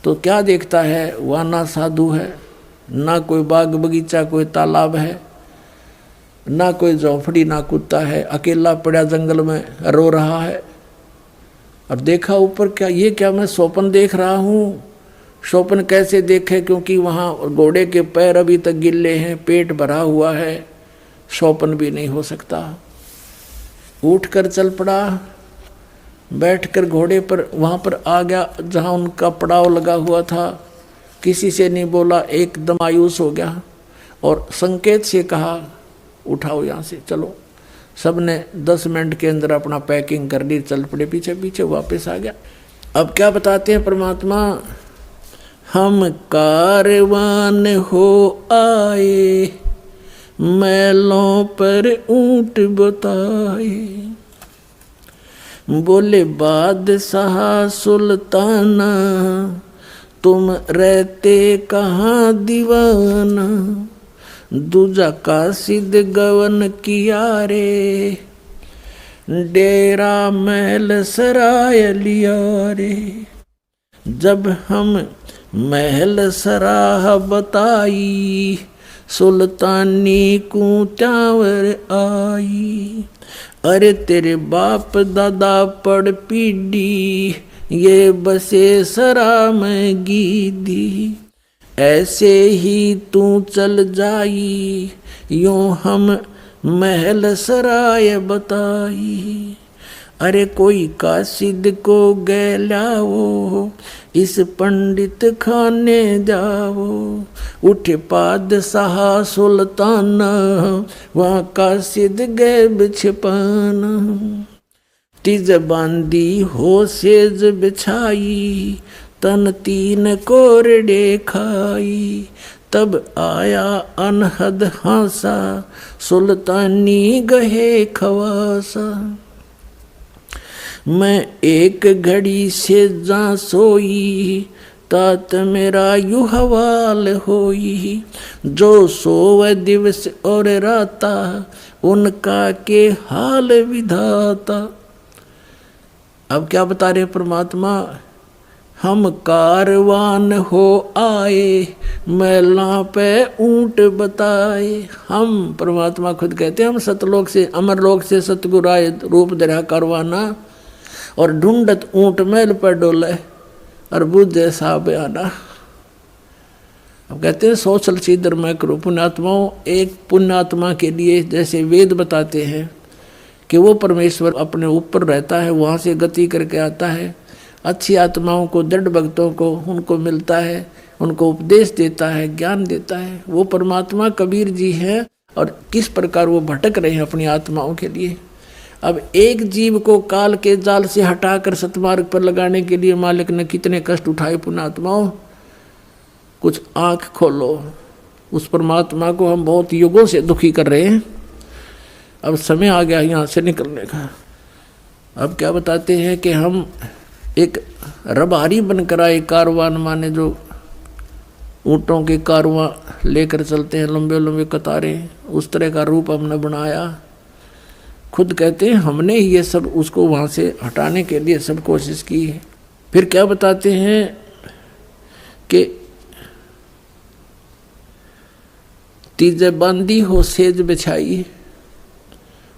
तो क्या देखता है, वहाँ ना साधु है, ना कोई बाग बगीचा, कोई तालाब है, ना कोई झोंपड़ी, ना कुत्ता है, अकेला पड़ा जंगल में रो रहा है। और देखा ऊपर, क्या ये क्या मैं स्वप्न देख रहा हूँ? स्वप्न कैसे देखे, क्योंकि वहाँ घोड़े के पैर अभी तक गिल्ले हैं, पेट भरा हुआ है, स्वप्न भी नहीं हो सकता। उठकर चल पड़ा, बैठकर घोड़े पर वहाँ पर आ गया जहाँ उनका पड़ाव लगा हुआ था, किसी से नहीं बोला, एकदम मायूस हो गया, और संकेत से कहा, उठाओ यहाँ से, चलो। सब ने 10 मिनट के अंदर अपना पैकिंग कर ली, चल पड़े, पीछे पीछे वापस आ गया। अब क्या बताते हैं परमात्मा, हम कारवान हो आए, मैलों पर ऊंट बताए। बोले बादशाह सुल्ताना तुम रहते कहाँ दीवाना, दूजा कासिद गवन किया रे, डेरा महल सराय लिया रे। जब हम महल सराह बताई, सुल्तानी को त्यावर आई। अरे तेरे बाप दादा पड़ पीढ़ी, ये बसे सरा में गीदी। ऐसे ही तू चल जाई, यूं हम महल सराय बताई। अरे कोई कासिद को गैलाओ, इस पंडित खाने जाओ। उठे पादशाह सुल्ताना, वहाँ कासिद गए बिछपाना। तिज बांदी हो सेज बिछाई, तन तीन कोरडे खाई। तब आया अनहद हासा, सुल्तानी गहे खवासा। मैं एक घड़ी से जा सोई, तात मेरा यू हवाल होई। जो सोव दिवस और राता, उनका के हाल विधाता। अब क्या बता रहे परमात्मा, हम कारवान हो आए, मैला पे ऊंट बताए। हम परमात्मा खुद कहते हैं हम सतलोक से अमरलोक से सतगुरु आए, रूप धरा कारवाना, और ढूंढत ऊंट मैल पर डोले, और बुझे सा बयाना। अब कहते हैं सोचल सीधर मैं करूँ। पुण्यात्माओं, एक पुण्यात्मा के लिए जैसे वेद बताते हैं कि वो परमेश्वर अपने ऊपर रहता है, वहाँ से गति करके आता है। अच्छी आत्माओं को, दृढ़ भक्तों को उनको मिलता है, उनको उपदेश देता है, ज्ञान देता है। वो परमात्मा कबीर जी हैं, और किस प्रकार वो भटक रहे हैं अपनी आत्माओं के लिए। अब एक जीव को काल के जाल से हटाकर सतमार्ग पर लगाने के लिए मालिक ने कितने कष्ट उठाए। पुण्यात्माओं, कुछ आँख खोलो। उस परमात्मा को हम बहुत युगों से दुखी कर रहे हैं। अब समय आ गया यहाँ से निकलने का। अब क्या बताते हैं कि हम एक रबारी बनकर आए, कारवान माने जो ऊँटों के कारवां लेकर चलते हैं, लंबे लंबे कतारें, उस तरह का रूप हमने बनाया। खुद कहते हैं हमने ही ये सब उसको वहाँ से हटाने के लिए सब कोशिश की है। फिर क्या बताते हैं कि तीजे बांदी हो सेज बिछाई,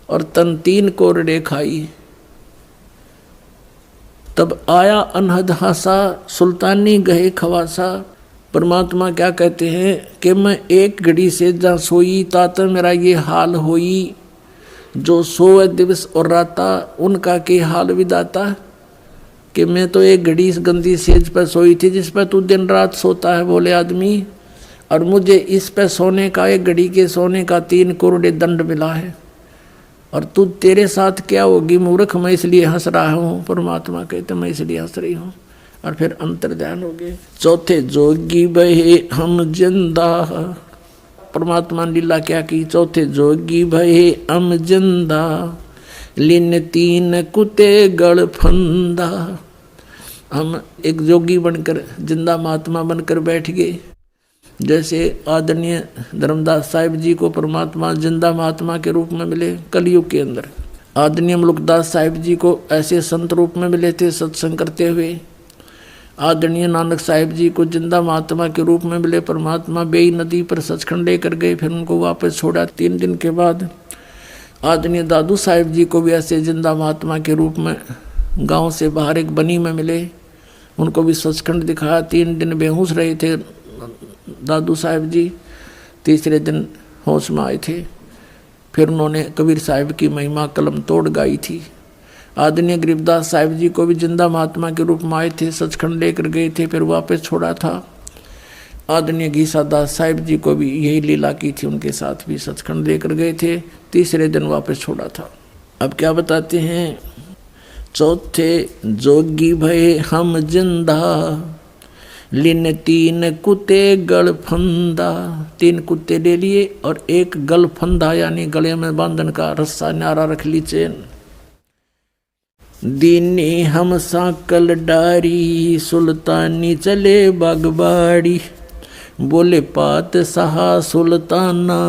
और तन तीन कोरडे खाई। तब आया अनहद हासा, सुल्तानी गहे खवासा। परमात्मा क्या कहते हैं कि मैं एक घड़ी से जा सोई, तात मेरा ये हाल होई। जो सोए दिवस और राता, उनका के हाल विदाता। कि मैं तो एक घड़ी इस गंदी सेज पर सोई थी जिस पर तू दिन रात सोता है बोले आदमी, और मुझे इस पर सोने का, एक घड़ी के सोने का 3 करोड़ दंड मिला है, और तू तेरे साथ क्या होगी मूर्ख, मैं इसलिए हंस रहा हूँ। परमात्मा कहते मैं इसलिए हंस रही हूँ। और फिर अंतर ध्यान हो गए। चौथे जोगी बहे हम जिंदा, परमात्मा ने लीला क्या की। चौथे जोगी भये हम जिंदा, लिन 3 कुते गड़ फंदा। हम एक जोगी बनकर, जिंदा महात्मा बनकर बैठ गए। जैसे आदरणीय धर्मदास साहिब जी को परमात्मा जिंदा महात्मा के रूप में मिले कलयुग के अंदर, आदरणीय मुल्कदास साहिब जी को ऐसे संत रूप में मिले थे सत्संग करते हुए। आदरणीय नानक साहिब जी को जिंदा महात्मा के रूप में मिले परमात्मा, बेई नदी पर सचखंड लेकर गए, फिर उनको वापस छोड़ा 3 दिन के बाद। आदरणीय दादू साहिब जी को भी ऐसे जिंदा महात्मा के रूप में गांव से बाहर एक बनी में मिले, उनको भी सचखंड दिखाया। 3 दिन बेहोश रहे थे दादू साहिब जी, तीसरे दिन होश में आए थे। फिर उन्होंने कबीर साहिब की महिमा कलम तोड़ गाई थी। आदरणीय गरीबदास साहिब जी को भी जिंदा महात्मा के रूप में आए थे, सचखंड लेकर गए थे, फिर वापस छोड़ा था। आदरणीय घीसादास साहिब जी को भी यही लीला की थी, उनके साथ भी सचखंड लेकर गए थे, तीसरे दिन वापस छोड़ा था। अब क्या बताते हैं, चौथे जोगी भये हम जिंदा, लिन तीन कुत्ते गलफंदा, 3 कुत्ते ले लिए और एक गलफंदा यानी गले में बांधन का रस्सा नारा रख ली चैन। दीनी हम साकल डारी, सुल्तानी चले बागबाड़ी, बोले पात सहा सुल्ताना,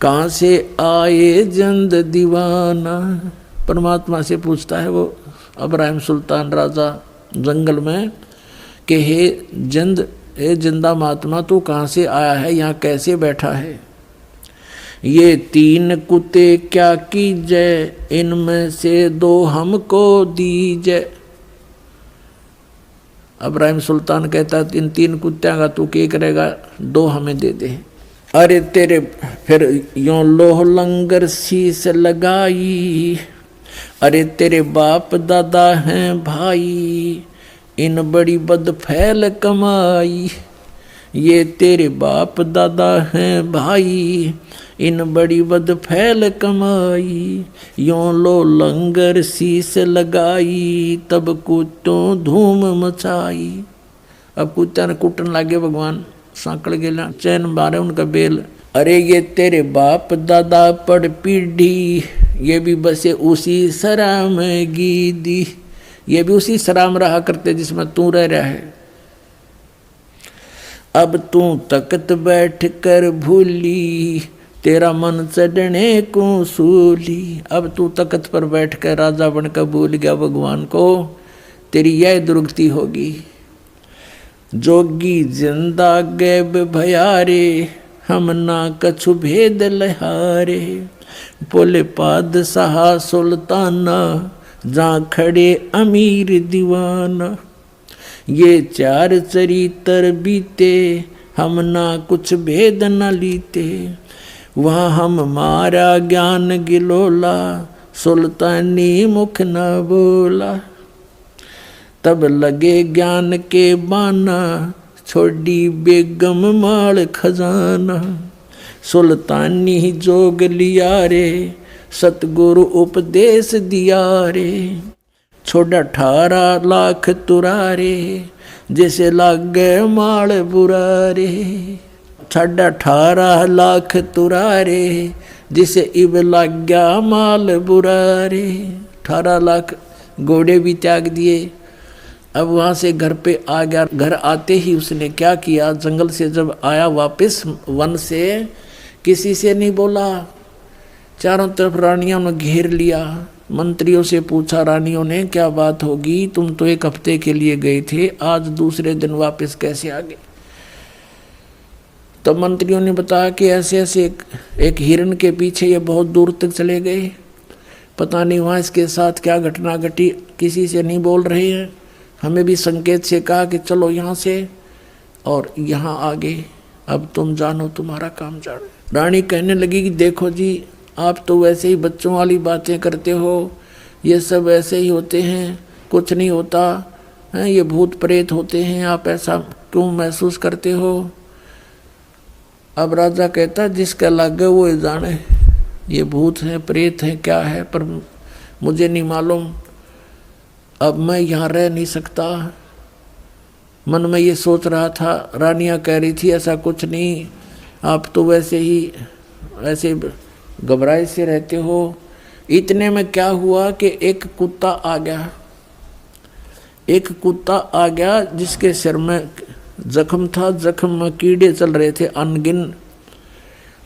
कहाँ से आए जंद दीवाना। परमात्मा से पूछता है वो इब्राहिम सुल्तान राजा जंगल में कि हे जंद, हे जिंदा महात्मा तू कहाँ से आया है, यहाँ कैसे बैठा है। ये 3 कुत्ते क्या कीजय, इनमें से 2 हमको दीजय। इब्राहिम सुल्तान कहता है इन 3 कुत्तियां का तू क्या करेगा, 2 हमें दे दे। अरे तेरे, फिर यों लोह लंगर शीस लगाई, अरे तेरे बाप दादा हैं भाई, इन बड़ी बद फैल कमाई। ये तेरे बाप दादा हैं भाई, इन बड़ी बद फैल कमाई। यों लो लंगर शीस लगाई, तब कुत्तों धूम मचाई। अब कुत्ता ने कुटन लागे भगवान, सांकड़ गेला चैन मारे उनका बेल। अरे ये तेरे बाप दादा पड़ पीढ़ी, ये भी बसे उसी सराम गीदी, ये भी उसी सराम रहा करते जिसमें तू रह रहा है। अब तू तकत बैठ कर भूली, तेरा मन चढ़ने को सूली। अब तू तकत पर बैठ कर राजा बनकर भूल गया भगवान को, तेरी यह दुर्गति होगी। जोगी जिंदा गैब भयारे, हम ना कछु भेद लहारे, बोले पाद सहा सुल्ताना, जहाँ खड़े अमीर दीवाना। ये 4 चरित्र बीते, हम ना कुछ भेद न लीते, वहाँ हम मारा ज्ञान गिलोला, सुल्तानी मुख न बोला। तब लगे ज्ञान के बाना, छोड़ी बेगम माल खजाना। सुल्तानी जोग लिया रे, सतगुरु उपदेश दिया रे, छोड़ा 18 लाख तुरारे, जैसे लागे माल बुरारे। छोड़ा 18 लाख तुरारे, जिसे इब लग गया माल बुरारे। 18 लाख घोड़े भी त्याग दिए। अब वहाँ से घर पे आ गया। घर आते ही उसने क्या किया, जंगल से जब आया वापस वन से, किसी से नहीं बोला। चारों तरफ रानियों ने घेर लिया। मंत्रियों से पूछा रानियों ने क्या बात होगी, तुम तो 1 हफ्ते के लिए गए थे, आज दूसरे दिन वापस कैसे आ गए। तो मंत्रियों ने बताया कि ऐसे ऐसे एक हिरण के पीछे ये बहुत दूर तक चले गए, पता नहीं वहाँ इसके साथ क्या घटना घटी, किसी से नहीं बोल रहे हैं। हमें भी संकेत से कहा कि चलो यहाँ से और यहाँ आगे, अब तुम जानो, तुम्हारा काम जानो। रानी कहने लगी कि देखो जी, आप तो वैसे ही बच्चों वाली बातें करते हो, ये सब ऐसे ही होते हैं, कुछ नहीं होता है, ये भूत प्रेत होते हैं, आप ऐसा क्यों महसूस करते हो। अब राजा कहता जिसका लागे वो जाने, ये भूत हैं प्रेत हैं क्या है, पर मुझे नहीं मालूम। अब मैं यहाँ रह नहीं सकता। मन में ये सोच रहा था, रानियाँ कह रही थी ऐसा कुछ नहीं, आप तो वैसे ही ऐसे घबराए से रहते हो। इतने में क्या हुआ कि एक कुत्ता आ गया। एक कुत्ता आ गया जिसके सिर में जख्म था, जख्म में कीड़े चल रहे थे अनगिन।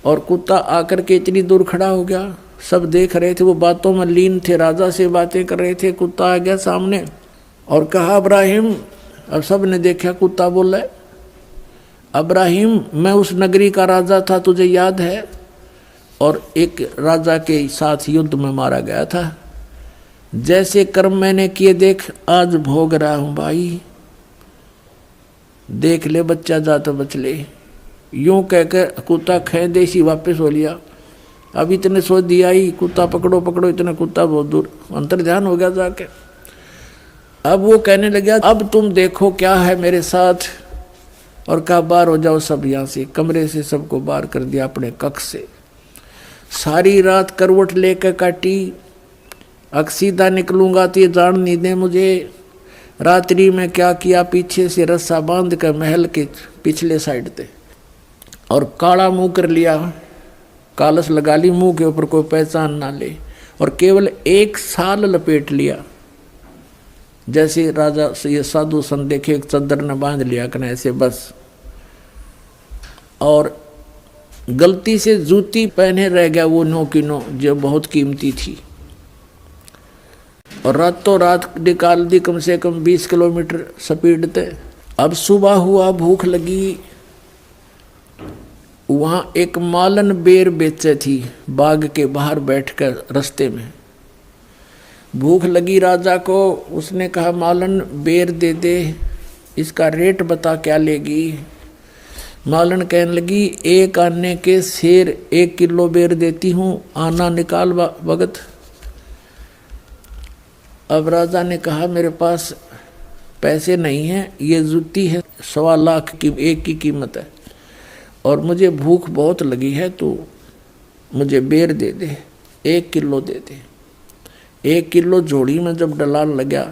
और कुत्ता आकर के इतनी दूर खड़ा हो गया, सब देख रहे थे, वो बातों में लीन थे, राजा से बातें कर रहे थे। कुत्ता आ गया सामने और कहा इब्राहिम। अब सब ने देखा, कुत्ता बोला इब्राहिम मैं उस नगरी का राजा था, तुझे याद है, और एक राजा के साथ युद्ध में मारा गया था। जैसे कर्म मैंने किए देख आज भोग रहा हूँ भाई, देख ले बच्चा जा तो बच ले। यूं कहकर कुत्ता खे देसी वापस हो लिया। अब इतने सोच दिया ही, कुत्ता पकड़ो पकड़ो, इतना कुत्ता बहुत दूर अंतर ध्यान हो गया जाके। अब वो कहने लगा अब तुम देखो क्या है मेरे साथ, और कहा बाहर हो जाओ सब यहाँ से। कमरे से सबको बाहर कर दिया अपने कक्ष से। सारी रात करवट लेकर काटी, अक्सीदा निकलूंगा तो ये जान नहीं दे मुझे। रात्रि में क्या किया, पीछे से रस्सा बांध कर महल के पिछले साइड पे और काला मुंह कर लिया, कालस लगा ली मुंह के ऊपर, कोई पहचान ना ले, और केवल 1 साल लपेट लिया। जैसे राजा ये साधु संत देखे एक चद्दर ने बांध लिया कने ऐसे बस, और गलती से जूती पहने रह गया वो 9 की 9 जो बहुत कीमती थी, और रातों रात निकाल दी कम से कम 20 किलोमीटर स्पीड ते। अब सुबह हुआ, भूख लगी, वहाँ एक मालन बेर बेचे थी बाग के बाहर बैठकर रास्ते में। भूख लगी राजा को, उसने कहा मालन बेर दे दे, इसका रेट बता क्या लेगी। मालन कहने लगी 1 आने के शेर 1 किलो बेर देती हूँ, आना निकाल भगत। अब राजा ने कहा मेरे पास पैसे नहीं हैं, ये जूती है 1.25 लाख की एक की कीमत है, और मुझे भूख बहुत लगी है, तो मुझे बेर दे दे, 1 किलो दे दे। 1 किलो जोड़ी में जब डलान लगा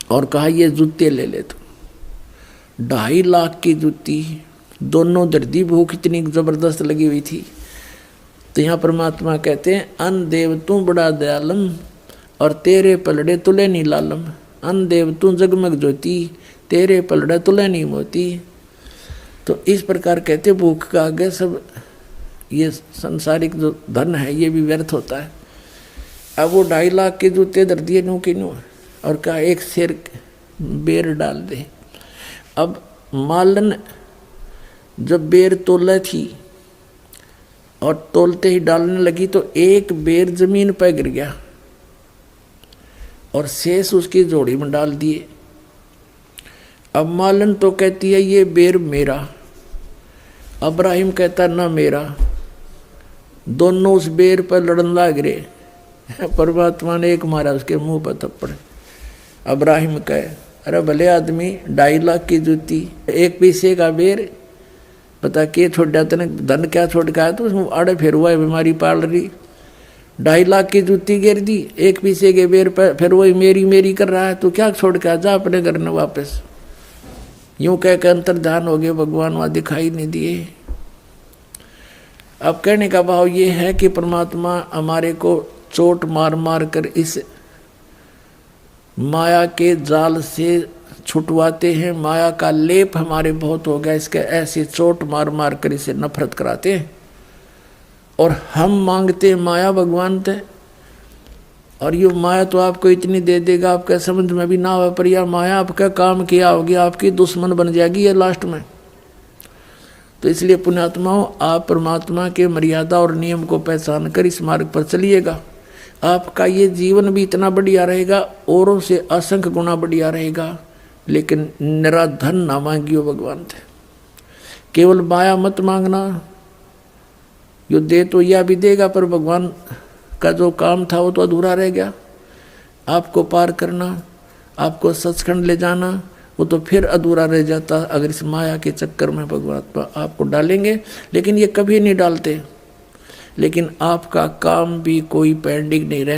और कहा ये जूते ले ले तू, 2.5 लाख की जूती, दोनों दर्दी, भूख इतनी जबरदस्त लगी हुई थी। तो यहाँ परमात्मा कहते हैं अन देव तू बड़ा दयालम और तेरे पलड़े तुले नी लालम। अन देव तू जगमग ज्योति, तेरे पलड़े तुले नी मोती। तो इस प्रकार कहते भूख का आगे सब ये संसारिक जो धन है ये भी व्यर्थ होता है। अब वो 2.5 लाख के जूते दर दिए नू की नू, और कहा 1 शेर बेर डाल दे। अब मालन जब बेर तोला थी और तोलते ही डालने लगी तो 1 बेर जमीन पर गिर गया और शेष उसकी जोड़ी में डाल दिए। अब मालन तो कहती है ये बेर मेरा, अब्राहिम कहता ना मेरा, दोनों उस बेर पर लड़न लाग रहे। परमात्मा ने एक मारा उसके मुंह पर थप्पड़। अब्राहिम कहे अरे भले आदमी 2.5 लाख की जूती, 1 पैसे का बेर, पता के छोड़ा तने धन क्या छोड़ के आया, तो उसमें आड़े फिर हुआ है बीमारी पाल रही। 2.5 लाख की जूती गिर दी, 1 पैसे के बेर पर फिर वही मेरी मेरी कर रहा है, तो क्या छोड़ के आ जा अपने घर में वापस। यूं कह के अंतर ध्यान हो गए, भगवान वहाँ दिखाई नहीं दिए। अब कहने का भाव ये है कि परमात्मा हमारे को चोट मार मार कर इस माया के जाल से छुटवाते हैं। माया का लेप हमारे बहुत हो गया, इसके ऐसे चोट मार मार कर इसे नफरत कराते हैं, और हम मांगते हैं माया भगवान से, और ये माया तो आपको इतनी दे देगा आपका समझ में भी ना हो, पर यह माया आपका काम किया होगी, आपकी दुश्मन बन जाएगी ये लास्ट में। तो इसलिए पुण्यात्माओं, आप परमात्मा के मर्यादा और नियम को पहचान कर इस मार्ग पर चलिएगा। आपका ये जीवन भी इतना बढ़िया रहेगा, औरों से असंख्य गुना बढ़िया रहेगा। लेकिन निराधन ना मांगियो भगवान थे, केवल माया मत मांगना। यो दे तो यह भी देगा, पर भगवान का जो काम था वो तो अधूरा रह गया। आपको पार करना, आपको सचखंड ले जाना, वो तो फिर अधूरा रह जाता अगर इस माया के चक्कर में भगवान आपको डालेंगे। लेकिन ये कभी नहीं डालते, लेकिन आपका काम भी कोई पेंडिंग नहीं रह